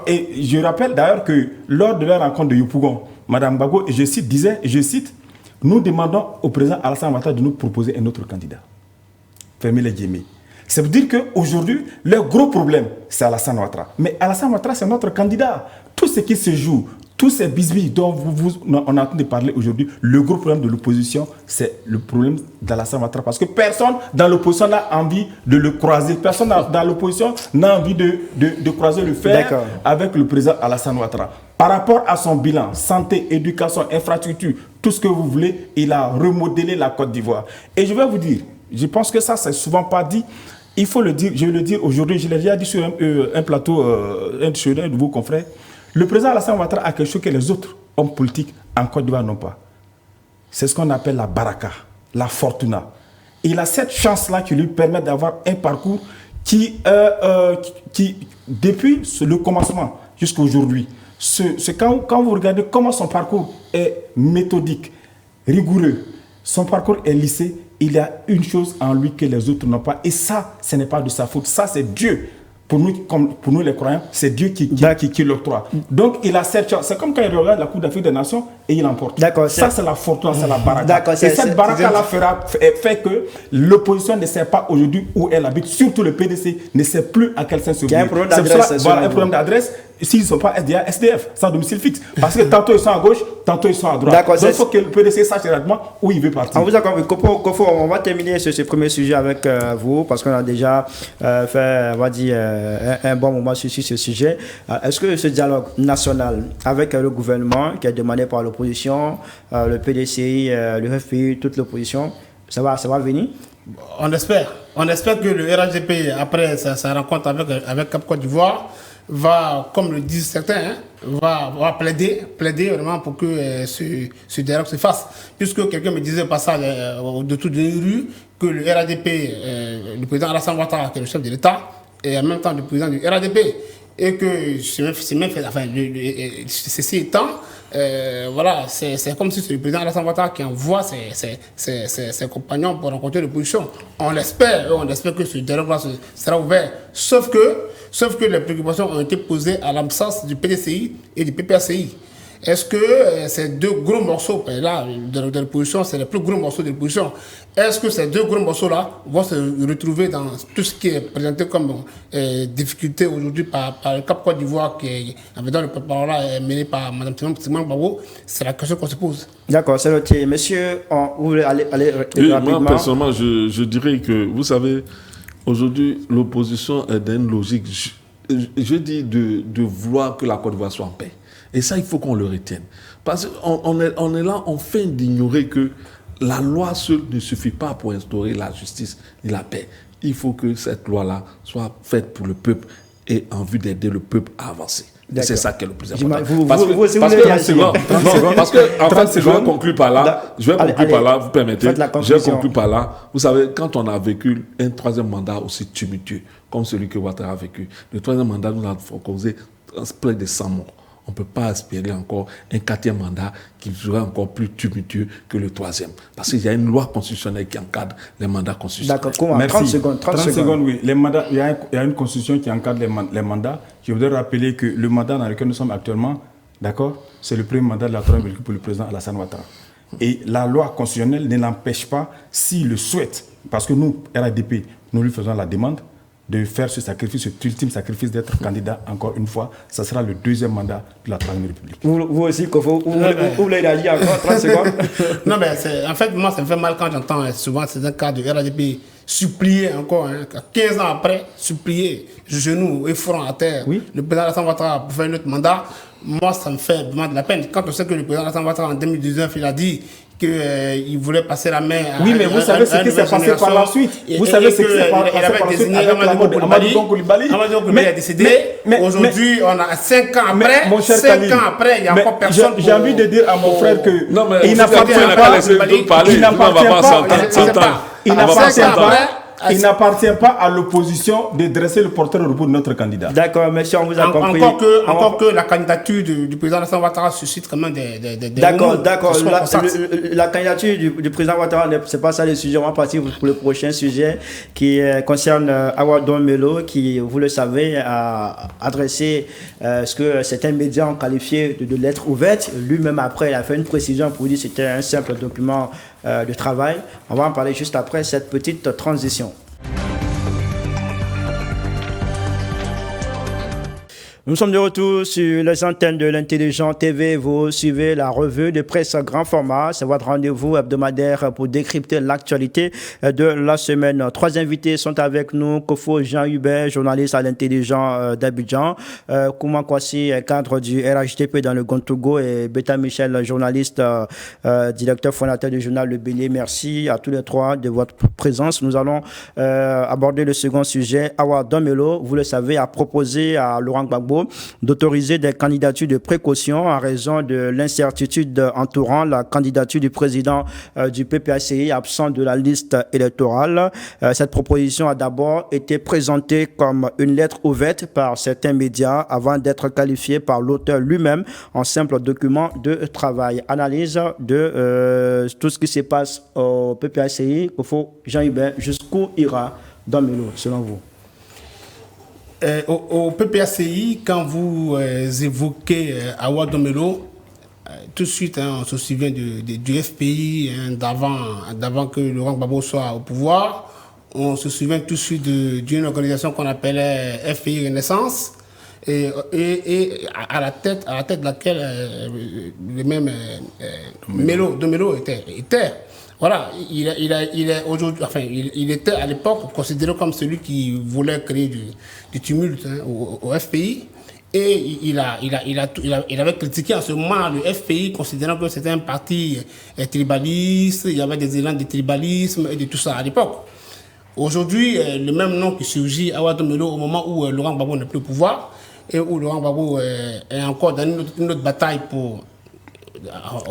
et je rappelle d'ailleurs que lors de la rencontre de Yopougon, Mme Gbagbo, je cite, nous demandons au président Alassane Ouattara de nous proposer un autre candidat. Fermez les guillemets. Ça veut dire qu'aujourd'hui, leur gros problème, c'est Alassane Ouattara. Mais Alassane Ouattara, c'est notre candidat. Tout ce qui se joue, tous ces bisbilles dont on a entendu parler aujourd'hui, le gros problème de l'opposition, c'est le problème d'Alassane Ouattara. Parce que personne dans l'opposition n'a envie de le croiser. Personne dans l'opposition n'a envie de croiser le fer avec le président Alassane Ouattara. Par rapport à son bilan, santé, éducation, infrastructure, tout ce que vous voulez, il a remodelé la Côte d'Ivoire. Et je vais vous dire, je pense que ça, c'est souvent pas dit. Il faut le dire, je vais le dire aujourd'hui, je l'ai déjà dit sur un plateau, chez un de vos confrères. Le président Alassane Ouattara a quelque chose que les autres hommes politiques en Côte d'Ivoire n'ont pas. C'est ce qu'on appelle la baraka, la fortuna. Il a cette chance-là qui lui permet d'avoir un parcours qui depuis le commencement jusqu'à aujourd'hui, quand vous regardez comment son parcours est méthodique, rigoureux, son parcours est lissé, il y a une chose en lui que les autres n'ont pas. Et ça, ce n'est pas de sa faute. Ça, c'est Dieu. Pour nous les croyants, c'est Dieu qui l'octroie. Donc, il a cette chance. C'est comme quand il regarde la Coupe d'Afrique des Nations et il emporte. Ça, c'est la fortune, c'est la baraka. Et cette baraka-là fait que l'opposition ne sait pas aujourd'hui où elle habite. Surtout le PDC ne sait plus à quel sens se vouer. Il y a un problème d'adresse. Voilà, un problème d'adresse. S'ils ne sont pas SDA, SDF, sans domicile fixe. Parce que tantôt ils sont à gauche, tantôt ils sont à droite. Donc il faut que le PDC sache exactement où il veut partir. On vous a compris. Kofo, on va terminer ce premier sujet avec vous, parce qu'on a déjà fait, on va dire, un bon moment sur ce sujet. Est-ce que ce dialogue national avec le gouvernement, qui est demandé par l'opposition, le PDCI, le FPI, toute l'opposition, ça va venir? On espère. On espère que le RHDP, après sa rencontre avec Cap Côte d'Ivoire, va, comme le disent certains, va plaider vraiment pour que ce dialogue se fasse. Puisque quelqu'un me disait au passage au-dessus de la rue que le RHDP, le président Alassane Ouattara, qui est le chef de l'État, et en même temps le président du RHDP, et que ceci étant, voilà, c'est comme si c'est le président Alassane Ouattara qui envoie ses compagnons pour rencontrer l'opposition. On l'espère que ce dialogue-là sera ouvert. Sauf que les préoccupations ont été posées à l'absence du PDCI et du PPACI. Est-ce que ces deux gros morceaux, là, de l'opposition, c'est les plus gros morceaux de l'opposition, est-ce que ces deux gros morceaux-là vont se retrouver dans tout ce qui est présenté comme difficulté aujourd'hui par le Cap Côte d'Ivoire, qui est dans le préparat mené par Mme Simone Gbagbo? C'est la question qu'on se pose. D'accord, c'est noté. Monsieur, vous voulez aller rapidement? Moi, personnellement, je dirais que, vous savez, aujourd'hui, l'opposition est dans une logique, je dis, de vouloir que la Côte d'Ivoire soit en paix. Et ça, il faut qu'on le retienne. Parce qu'on est là, on fait d'ignorer que la loi seule ne suffit pas pour instaurer la justice et la paix. Il faut que cette loi-là soit faite pour le peuple et en vue d'aider le peuple à avancer. C'est ça qui est le plus important. Parce que, en fait, je vais conclure par là. Vous permettez. Je vais conclure par là. Vous savez, quand on a vécu un troisième mandat aussi tumultueux, comme celui que Ouattara a vécu, le troisième mandat nous a causé près de 100 morts. on ne peut pas espérer encore un 4e mandat qui serait encore plus tumultueux que le 3e. Parce qu'il y a une loi constitutionnelle qui encadre les mandats constitutionnels. D'accord, comment? Merci. 30 secondes. 30 secondes. Oui. Les mandats, il y a une constitution qui encadre les mandats. Je voudrais rappeler que le mandat dans lequel nous sommes actuellement, d'accord, c'est le premier mandat de la 3e République pour le président Alassane Ouattara. Et la loi constitutionnelle ne l'empêche pas, s'il le souhaite, parce que nous, RADP, nous lui faisons la demande de faire ce sacrifice, cet ultime sacrifice d'être candidat encore une fois. Ça sera le 2e mandat de la 3e République. Vous aussi, Kofo, vous voulez réagir encore 30 secondes? Non, mais en fait, moi, ça me fait mal quand j'entends souvent c'est un cas de RADP supplier encore, 15 ans après, supplier, genoux et front à terre, oui. Le président Alassane Ouattara pour faire un autre mandat. Moi, ça me fait vraiment de la peine. Quand on sait que le président Alassane Ouattara, en 2019, il a dit qu'il voulait passer la main à oui, mais vous savez ce qui s'est passé par la suite. Vous savez ce qui s'est passé par la suite avec la mort de Amadou Koulibaly. Amadou Koulibaly a décédé. Aujourd'hui, on a 5 ans après. 5 ans après, il n'y a encore personne. J'ai envie de dire à mon frère que il n'appartient pas à l'opposition de dresser le portrait au repos de notre candidat. D'accord, monsieur, on vous a compris. Encore que la candidature du président Alassane Ouattara suscite quand même des d'accord. La candidature du président Ouattara, c'est pas ça le sujet. On va partir pour le prochain sujet qui concerne Awa Don Melo, qui, vous le savez, a adressé ce que certains médias ont qualifié de lettre ouverte. Lui-même, après, il a fait une précision pour dire que c'était un simple document de travail. On va en parler juste après cette petite transition. Nous sommes de retour sur les antennes de l'Intelligent TV. Vous suivez la revue de presse grand format. C'est votre rendez-vous hebdomadaire pour décrypter l'actualité de la semaine. 3 invités sont avec nous. Kofo Jean-Hubert, journaliste à l'Intelligent d'Abidjan. Kouma Kwasi, cadre du RHDP dans le Gontogo. Et Beta Michel, journaliste, directeur fondateur du journal Le Bélier. Merci à tous les 3 de votre présence. Nous allons aborder le second sujet. Awa Don Melo, vous le savez, a proposé à Laurent Gbagbo d'autoriser des candidatures de précaution en raison de l'incertitude entourant la candidature du président du PPACI absent de la liste électorale. Cette proposition a d'abord été présentée comme une lettre ouverte par certains médias avant d'être qualifiée par l'auteur lui-même en simple document de travail. Analyse de tout ce qui se passe au PPACI. Jean-Hubert, jusqu'où ira Don Melo selon vous? Au PPACI, quand vous évoquez Awa Don Melo, tout de suite, on se souvient du FPI d'avant que Laurent Gbagbo soit au pouvoir. On se souvient tout de suite d'une organisation qu'on appelait FPI Renaissance, et à la tête de laquelle le même Don Melo était. Voilà, il était à l'époque considéré comme celui qui voulait créer du tumulte au FPI. Et il avait critiqué en ce moment le FPI, considérant que c'était un parti tribaliste, il y avait des élans de tribalisme et de tout ça à l'époque. Aujourd'hui, le même nom qui surgit, Awa Don Melo, au moment où Laurent Gbagbo n'est plus au pouvoir, et où Laurent Gbagbo est encore dans une autre bataille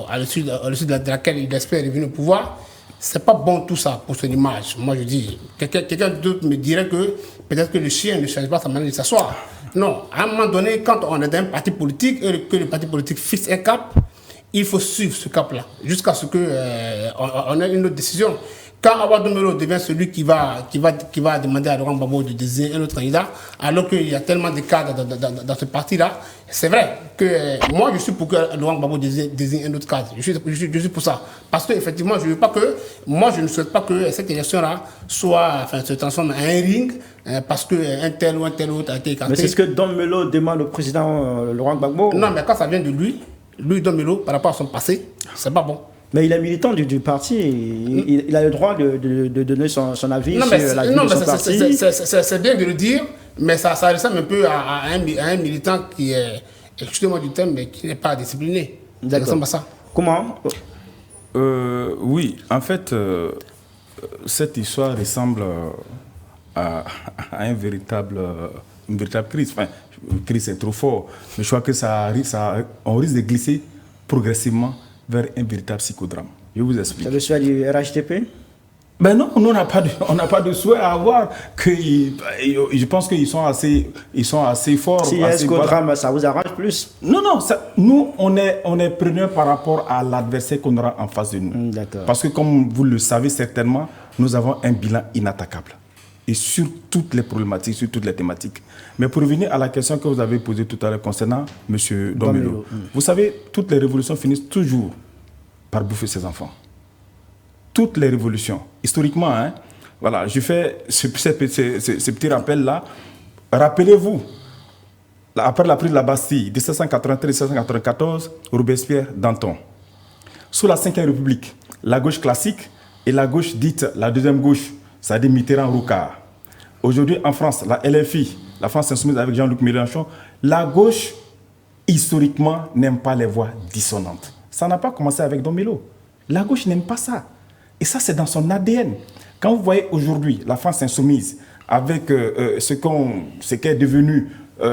à l'issue de laquelle il espère revenir au pouvoir, c'est pas bon tout ça pour son image. Moi je dis, quelqu'un d'autre me dirait que peut-être que le chien ne change pas sa manière de s'asseoir. Non, à un moment donné, quand on est dans un parti politique et que le parti politique fixe un cap, il faut suivre ce cap-là jusqu'à ce qu'on ait une autre décision. Quand Awa Don Melo devient celui qui va demander à Laurent Gbagbo de désigner un autre candidat, alors qu'il y a tellement de cadres dans ce parti-là, c'est vrai que moi je suis pour que Laurent Gbagbo désigne un autre cadre. Je suis pour ça. Parce qu'effectivement, je ne souhaite pas que cette élection-là se transforme en un ring parce qu'un tel ou un tel autre a été écarté. Mais c'est ce que Don Melo demande au président Laurent Gbagbo? Non, mais quand ça vient de lui, Don Melo, par rapport à son passé, c'est pas bon. Mais il est militant du parti, il a le droit de donner son avis sur la vie de son parti. C'est bien de le dire, mais ça ressemble un peu à un militant qui est, excusez-moi du terme, mais qui n'est pas discipliné. Ça ressemble à ça. Comment? Oui, en fait, cette histoire ressemble à une véritable crise. Enfin, crise c'est trop fort, mais je crois que on risque de glisser progressivement vers un véritable psychodrame. Je vous explique. C'est le choix du RHDP? Ben non, nous, on n'a pas de souhait à avoir. Je pense qu'ils sont assez forts. Si est-ce qu'au drame, ça vous arrange plus? Non, nous, on est preneurs par rapport à l'adversaire qu'on aura en face de nous. Parce que comme vous le savez certainement, nous avons un bilan inattaquable. Et sur toutes les problématiques, sur toutes les thématiques. Mais pour revenir à la question que vous avez posée tout à l'heure concernant M. Don Melo, vous savez, toutes les révolutions finissent toujours par bouffer ses enfants. Toutes les révolutions, historiquement, hein, voilà, je fais ce petit rappel-là. Rappelez-vous, après la prise de la Bastille, 1793-1794, Robespierre, Danton. Sous la Ve République, la gauche classique et la gauche dite la deuxième gauche, c'est-à-dire Mitterrand-Rocard. Aujourd'hui, en France, la LFI, la France insoumise avec Jean-Luc Mélenchon, la gauche, historiquement, n'aime pas les voix dissonantes. Ça n'a pas commencé avec Don Melo. La gauche n'aime pas ça. Et ça, c'est dans son ADN. Quand vous voyez aujourd'hui la France insoumise avec ce qu'est devenu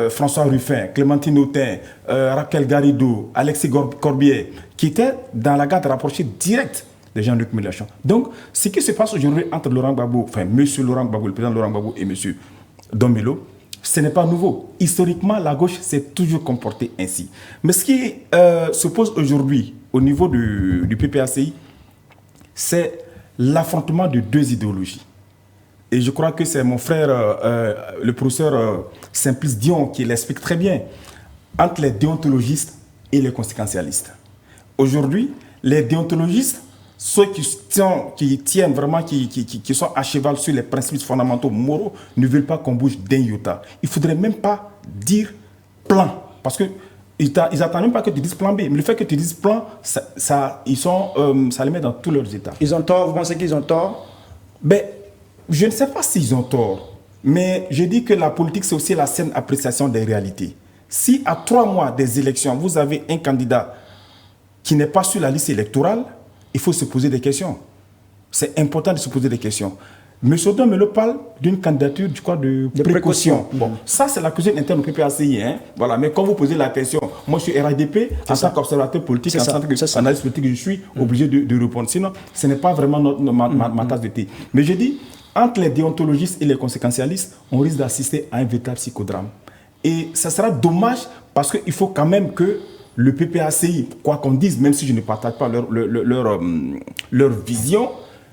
François Ruffin, Clémentine Autain, Raquel Garrido, Alexis Corbière, qui étaient dans la garde rapprochée directe de Jean-Luc Mélenchon. Donc, ce qui se passe aujourd'hui entre Laurent Gbagbo, enfin, M. Laurent Gbagbo, le président Laurent Gbagbo et M. Don Melo, ce n'est pas nouveau. Historiquement, la gauche s'est toujours comportée ainsi. Mais ce qui se pose aujourd'hui au niveau du PPACI, c'est l'affrontement de deux idéologies. Et je crois que c'est mon frère, le professeur Simplice Dion, qui l'explique très bien, entre les déontologistes et les conséquentialistes. Aujourd'hui, les déontologistes, ceux qui tiennent vraiment, qui sont à cheval sur les principes fondamentaux moraux, ne veulent pas qu'on bouge d'un iota. Il ne faudrait même pas dire plan, parce qu'ils n'attendent même pas que tu dises plan B. Mais le fait que tu dises plan, ça les met dans tous leurs états. Ils ont tort, vous pensez qu'ils ont tort? Ben, je ne sais pas s'ils ont tort, mais je dis que la politique, c'est aussi la saine appréciation des réalités. Si à 3 mois des élections, vous avez un candidat qui n'est pas sur la liste électorale, il faut se poser des questions. C'est important de se poser des questions. M. Don Melo parle d'une candidature, je crois, de précaution. Bon, ça, c'est la cuisine interne au PPACI. Hein? Voilà. Mais quand vous posez la question, moi, je suis RADP, en tant qu'observateur politique, en tant qu'analyste politique, je suis obligé de répondre. Sinon, ce n'est pas vraiment ma tasse de thé. Mais je dis, entre les déontologistes et les conséquentialistes, on risque d'assister à un véritable psychodrame. Et ça sera dommage parce qu'il faut quand même que le PPACI, quoi qu'on dise, même si je ne partage pas leur vision,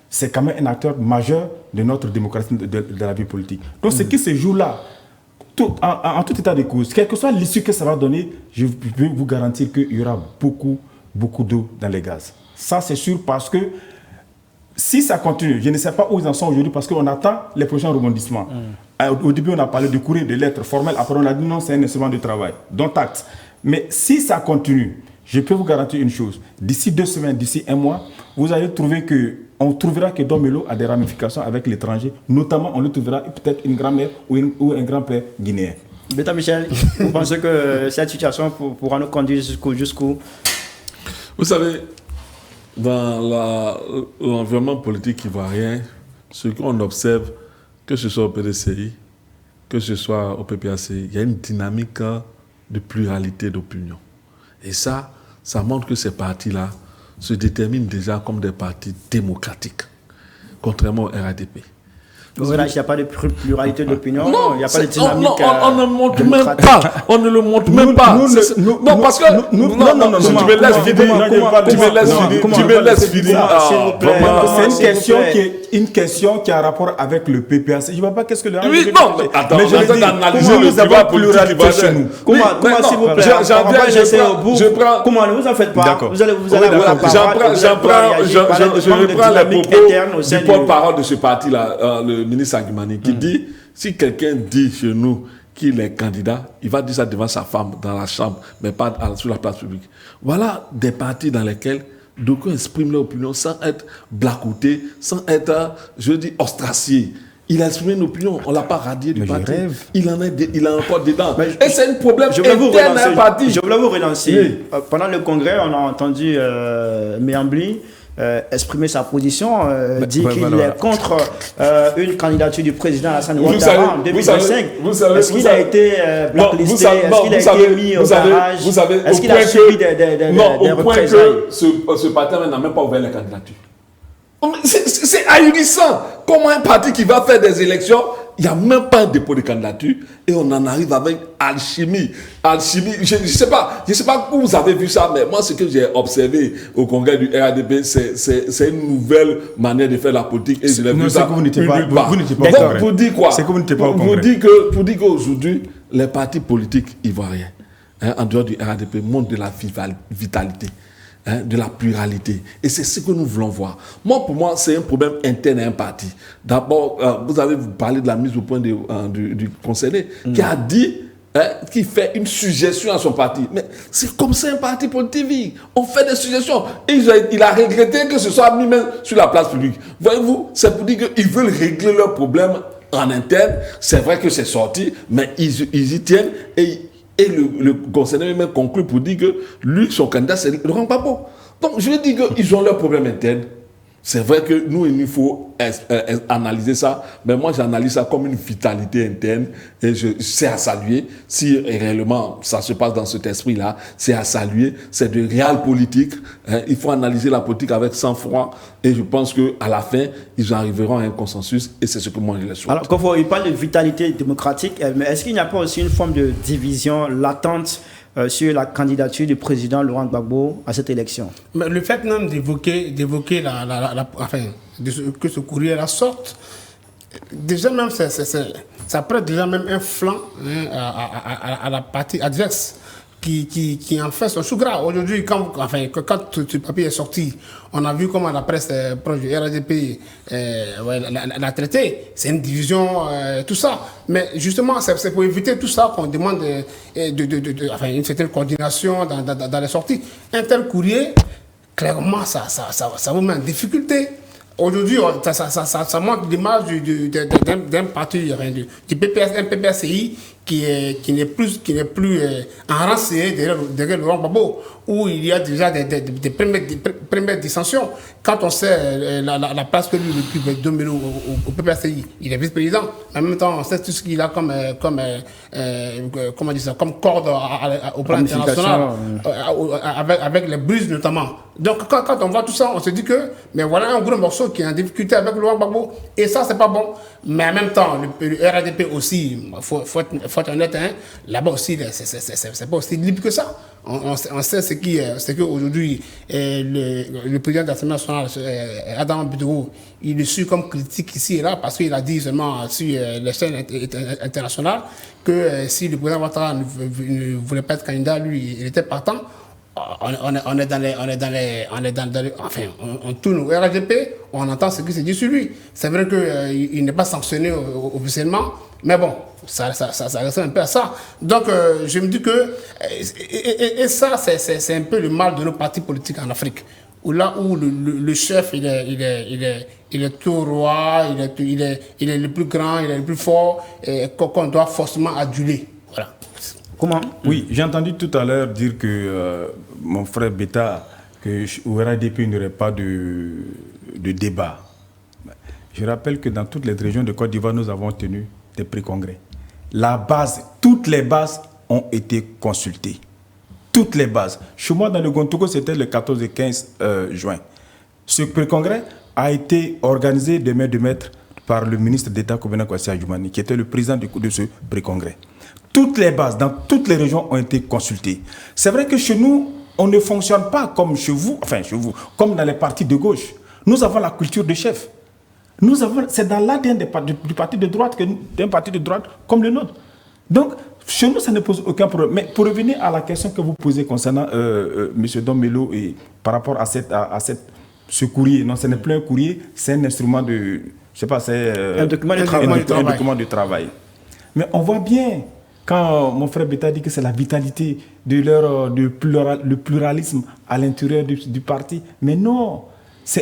c'est quand même un acteur majeur de notre démocratie, de la vie politique. Donc ce qui se joue là, en tout état de cause, quelle que soit l'issue que ça va donner, je peux vous garantir qu'il y aura beaucoup d'eau dans les gaz. Ça c'est sûr, parce que si ça continue, je ne sais pas où ils en sont aujourd'hui, parce qu'on attend les prochains rebondissements. Au début, on a parlé de courrier, de lettres formelles. Après, on a dit non, c'est un instrument de travail. Donc, acte. Mais si ça continue, je peux vous garantir une chose. D'ici 2 semaines, d'ici 1 mois, vous allez trouver on trouvera que Don Melo a des ramifications avec l'étranger. Notamment, on le trouvera peut-être une grand-mère ou un grand-père guinéen. Beta Michel, vous pensez que cette situation pourra nous conduire jusqu'où? Vous savez, dans l'environnement politique ivoirien, ce qu'on observe, que ce soit au PDCI, que ce soit au PPACI, il y a une dynamique de pluralité d'opinion. Et ça montre que ces partis-là se déterminent déjà comme des partis démocratiques, contrairement au RADP. Il n'y a pas de pluralité d'opinion, il n'y a pas de dynamique. dynamique. On ne montre même pas. On ne le montre même pas. Non, parce que. Non, tu me laisses finir. C'est une question qui a rapport avec le PPAC. Je ne vois pas qu'est-ce que le. Oui, non, mais attends, mais je vais analyser le débat politique chez nous. Comment, s'il vous plaît, comment, ne vous en faites pas. Vous allez avoir la parole. Je reprends les propos du porte-parole de ce parti-là, le ministre Aguimani, qui dit, si quelqu'un dit chez nous qu'il est candidat, il va dire ça devant sa femme dans la chambre, mais pas sur la place publique. Voilà des partis dans lesquels d'aucuns expriment leur opinion sans être blacoutés, sans être, je dis, ostraciés. Il a exprimé une opinion, on ne l'a pas radié du parti. Il en a encore dedans. Et c'est un problème interne à un parti. Je voulais vous relancer. Oui. Pendant le congrès, on a entendu Méambli exprimer sa position, dire qu'il est contre une candidature du président Alassane Ouattara en 2025. Est-ce qu'il a été blacklisté? Est-ce qu'il a été mis au barrage? Est-ce qu'il a subi des représailles? Ce parti n'a même pas ouvert la candidature. C'est ahurissant. Comment un parti qui va faire des élections, il n'y a même pas un dépôt de candidature et on en arrive avec alchimie. Je ne sais pas où vous avez vu ça, mais moi, ce que j'ai observé au congrès du RADP, c'est une nouvelle manière de faire la politique. Et je l'ai vu ça. Que vous n'étiez pas, vous n'étiez pas au Donc, congrès. vous dites quoi? C'est que vous n'étiez pas au congrès. Pour dire qu'aujourd'hui, les partis politiques ivoiriens, en dehors du RADP, montrent de la vitalité. De la pluralité. Et c'est ce que nous voulons voir. Pour moi, c'est un problème interne à un parti. D'abord, vous avez parlé de la mise au point du conseiller qui a dit, qui fait une suggestion à son parti. Mais c'est comme ça un parti politique. On fait des suggestions. Et il a regretté que ce soit mis même sur la place publique. Voyez-vous, c'est pour dire qu'ils veulent régler leurs problèmes en interne. C'est vrai que c'est sorti, mais ils y tiennent et le conseiller même conclut pour dire que lui, son candidat, c'est Laurent Gbagbo. Donc, je veux dire qu'ils ont leurs problèmes internes. C'est vrai que nous, il nous faut analyser ça, mais moi, j'analyse ça comme une vitalité interne et c'est à saluer. Si réellement ça se passe dans cet esprit-là, c'est à saluer. C'est de réel politique. Il faut analyser la politique avec sang-froid et je pense qu'à la fin, ils arriveront à un consensus et c'est ce que moi, je les souhaite. Alors, quand il parle de vitalité démocratique, mais est-ce qu'il n'y a pas aussi une forme de division latente sur la candidature du président Laurent Gbagbo à cette élection? Mais le fait même d'évoquer que ce courrier-là sorte, déjà même, ça prête déjà même un flanc à la partie adverse qui en fait son chou gras. Aujourd'hui, quand ce papier est sorti, on a vu comment la presse proche du RADP l'a traité. C'est une division, tout ça. Mais justement, c'est pour éviter tout ça qu'on demande une certaine coordination dans les sorties. Un tel courrier, clairement, ça vous met en difficulté. Aujourd'hui, ça montre l'image d'un parti, du PPS, un PPSI qui n'est plus enraciné derrière Laurent Gbagbo, où il y a déjà des premières dissensions. Quand on sait la place que lui occupe Domino au PPSI, il est vice-président. En même temps, on sait tout ce qu'il a comme corde au plan international, avec les Brises notamment. Donc quand on voit tout ça, on se dit que mais voilà un gros morceau qui est en difficulté avec Laurent Gbagbo. Et ça, c'est pas bon. Mais en même temps, le RADP aussi, faut être honnête, là-bas aussi, c'est pas aussi libre que ça. On sait ce qu'aujourd'hui le président de l'Assemblée nationale, Adam Bidou, il est su comme critique ici et là parce qu'il a dit seulement sur les chaînes internationales que si le président Ouattara ne voulait pas être candidat, lui, il était partant. On tourne au RADP, on entend ce qui se dit sur lui. C'est vrai qu'il n'est pas sanctionné officiellement, mais bon, ça ressemble un peu à ça. Donc, je me dis que, et ça, c'est un peu le mal de nos partis politiques en Afrique. Où le chef, il est tout roi, il est le plus grand, il est le plus fort, et qu'on doit forcément aduler. Voilà. Comment? Oui, j'ai entendu tout à l'heure dire que mon frère Beta, qu'au RADP, il n'y aurait pas de débat. Je rappelle que dans toutes les régions de Côte d'Ivoire, nous avons tenu des pré-congrès. Toutes les bases ont été consultées. Toutes les bases. Chez moi, dans le Gontogo, c'était le 14 et 15 juin. Ce pré-congrès a été organisé de main de maître par le ministre d'État Kobena Kwasi Adjoumani, qui était le président de ce pré-congrès. Toutes les bases, dans toutes les régions, ont été consultées. C'est vrai que chez nous, on ne fonctionne pas comme chez vous, comme dans les partis de gauche. Nous avons la culture de chef. C'est dans l'ADN du parti de droite, d'un parti de droite comme le nôtre. Donc, chez nous, ça ne pose aucun problème. Mais pour revenir à la question que vous posez concernant M. Domelo et par rapport à ce courrier, non, ce n'est plus un courrier, c'est un instrument de... Je ne sais pas, c'est un document de travail. Mais on voit bien, quand mon frère Beta dit que c'est la vitalité le pluralisme à l'intérieur du parti, mais non,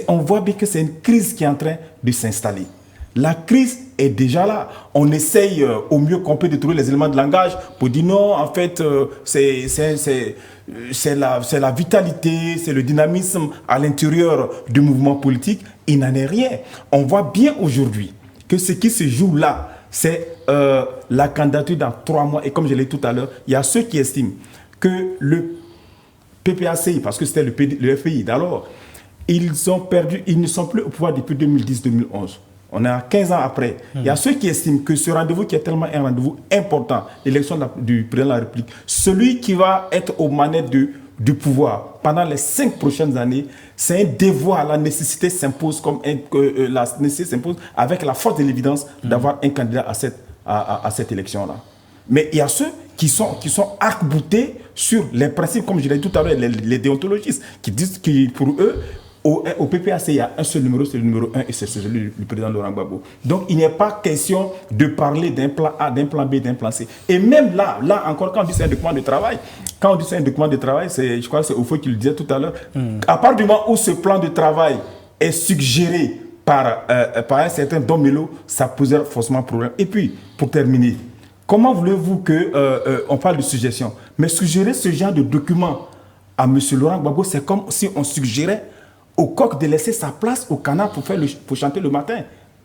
on voit bien que c'est une crise qui est en train de s'installer. La crise est déjà là. On essaye au mieux qu'on peut de trouver les éléments de langage pour dire non, en fait, c'est la vitalité, c'est le dynamisme à l'intérieur du mouvement politique. Il n'en est rien. On voit bien aujourd'hui que ce qui se joue là, c'est la candidature dans 3 mois. Et comme je l'ai dit tout à l'heure, il y a ceux qui estiment que le PPACI, parce que c'était le FPI d'alors, ils ne sont plus au pouvoir depuis 2010-2011. On est à 15 ans après. Il y a ceux qui estiment que ce rendez-vous qui est tellement un rendez-vous important, l'élection du président de la République, celui qui va être aux manettes du pouvoir pendant les 5 prochaines années, c'est un devoir. La nécessité s'impose avec la force de l'évidence d'avoir un candidat à cette élection-là. Mais il y a ceux qui sont arc-boutés sur les principes, comme je l'ai dit tout à l'heure, les déontologistes, qui disent que pour eux, au PPAC, il y a un seul numéro, c'est le numéro 1 et c'est celui du président Laurent Gbagbo. Donc, il n'est pas question de parler d'un plan A, d'un plan B, d'un plan C. Et même là encore, quand on dit c'est un document de travail, je crois que c'est Oufo qui le disait tout à l'heure, à partir du moment où ce plan de travail est suggéré par un certain Don Melo, ça posait forcément problème. Et puis, pour terminer, comment voulez-vous qu'on parle de suggestion? Mais suggérer ce genre de document à M. Laurent Gbagbo, c'est comme si on suggérait au coq de laisser sa place au canard pour chanter le matin,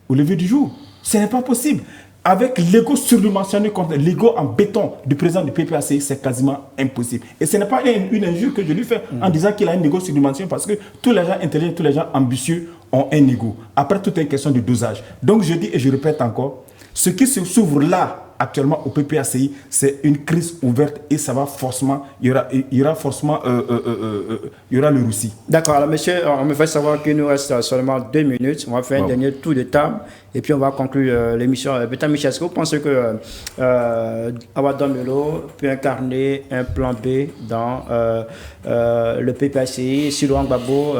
au lever du jour. Ce n'est pas possible. Avec l'ego surdimensionné, l'ego en béton du président du PPAC, c'est quasiment impossible. Et ce n'est pas une injure que je lui fais en disant qu'il a un ego surdimensionné, parce que tous les gens intelligents, tous les gens ambitieux ont un ego. Après, tout est une question de dosage. Donc je dis et je répète encore, ce qui s'ouvre là, actuellement au PPACI, c'est une crise ouverte et ça va forcément, il y aura le roussi. D'accord, alors monsieur, on me fait savoir qu'il nous reste seulement 2 minutes. On va faire un dernier tour de table et puis on va conclure l'émission. Bétan Michel, est-ce que vous pensez que Don Melo peut incarner un plan B dans le PPACI si Laurent Gbagbo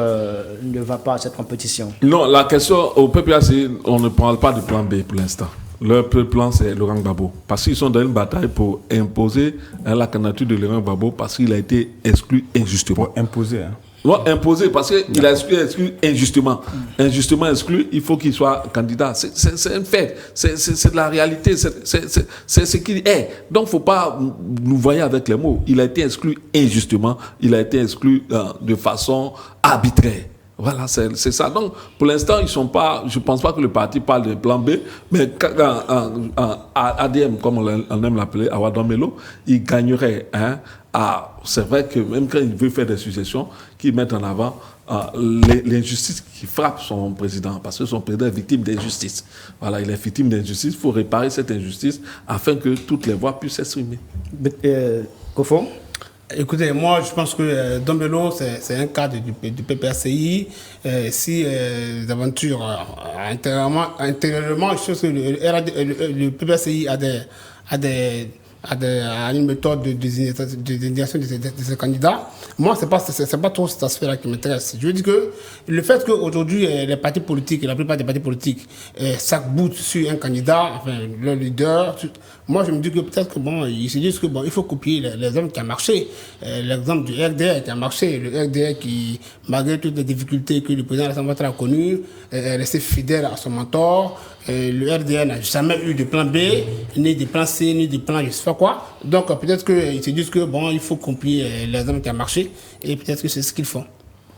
ne va pas à cette compétition? Non, la question au PPACI, on ne parle pas de plan B pour l'instant. Leur plan, c'est Laurent Gbagbo. Parce qu'ils sont dans une bataille pour imposer la candidature de Laurent Gbagbo parce qu'il a été exclu injustement. Pour imposer, hein? Non, imposer parce qu'il a exclu injustement. Injustement exclu, il faut qu'il soit candidat. C'est un fait. C'est de la réalité. C'est ce qu'il est. Donc, il ne faut pas nous voyer avec les mots. Il a été exclu injustement. Il a été exclu de façon arbitraire. Voilà, c'est ça. Donc, pour l'instant, ils sont pas. Je ne pense pas que le parti parle de plan B, mais ADM, comme on aime l'appeler, Don Melo, il gagnerait. C'est vrai que même quand il veut faire des suggestions, qu'il mette en avant l'injustice qui frappe son président, parce que son président est victime d'injustice. Voilà, il est victime d'injustice. Il faut réparer cette injustice afin que toutes les voix puissent s'exprimer. Kofo? Écoutez, moi, je pense que Don Melo, c'est un cadre du PPACI. Si d'aventure, intérieurement, je pense que le PPACI a une méthode de désignation de ces candidats. Moi, c'est pas trop cet aspect-là qui m'intéresse. Je veux dire que le fait qu'aujourd'hui, les partis politiques, la plupart des partis politiques, s'accoutent sur un candidat, enfin, leur leader, moi, je me dis que peut-être que ils se disent que il faut copier l'exemple qui a marché. L'exemple du RDR qui a marché. Le RDR qui, malgré toutes les difficultés que le président Alassane Ouattara a connues, est resté fidèle à son mentor. Le RDR n'a jamais eu de plan B, ni de plan C, ni de plan je sais pas quoi. Donc peut-être qu'ils se disent que il faut copier l'exemple qui a marché et peut-être que c'est ce qu'ils font.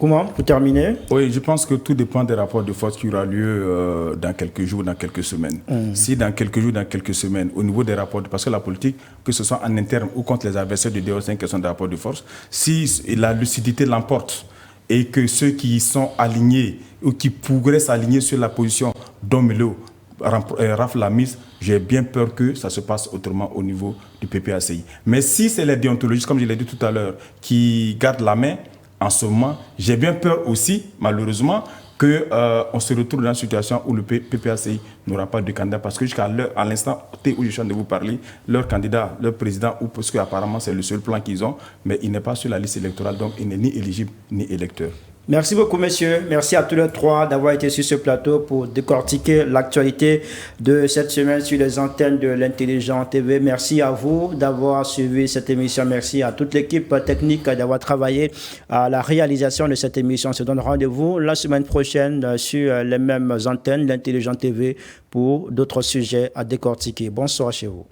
Comment? Pour terminer? Oui, je pense que tout dépend des rapports de force qui aura lieu dans quelques jours, dans quelques semaines. Si dans quelques jours, dans quelques semaines, au niveau des rapports, parce que la politique, que ce soit en interne ou contre les adversaires de DO, c'est une question de rapport de force, si la lucidité l'emporte et que ceux qui sont alignés ou qui pourraient s'aligner sur la position Don Melo rafle la mise, j'ai bien peur que ça se passe autrement au niveau du PPACI. Mais si c'est les déontologistes, comme je l'ai dit tout à l'heure, qui gardent la main, en ce moment, j'ai bien peur aussi, malheureusement, qu'on se retrouve dans une situation où le PPACI n'aura pas de candidat, parce que jusqu'à l'instant où je suis en train de vous parler, leur candidat, leur président, ou parce qu'apparemment c'est le seul plan qu'ils ont, mais il n'est pas sur la liste électorale, donc il n'est ni éligible ni électeur. Merci beaucoup, messieurs. Merci à tous les trois d'avoir été sur ce plateau pour décortiquer l'actualité de cette semaine sur les antennes de l'Intelligent TV. Merci à vous d'avoir suivi cette émission. Merci à toute l'équipe technique d'avoir travaillé à la réalisation de cette émission. On se donne rendez-vous la semaine prochaine sur les mêmes antennes, l'Intelligent TV, pour d'autres sujets à décortiquer. Bonsoir chez vous.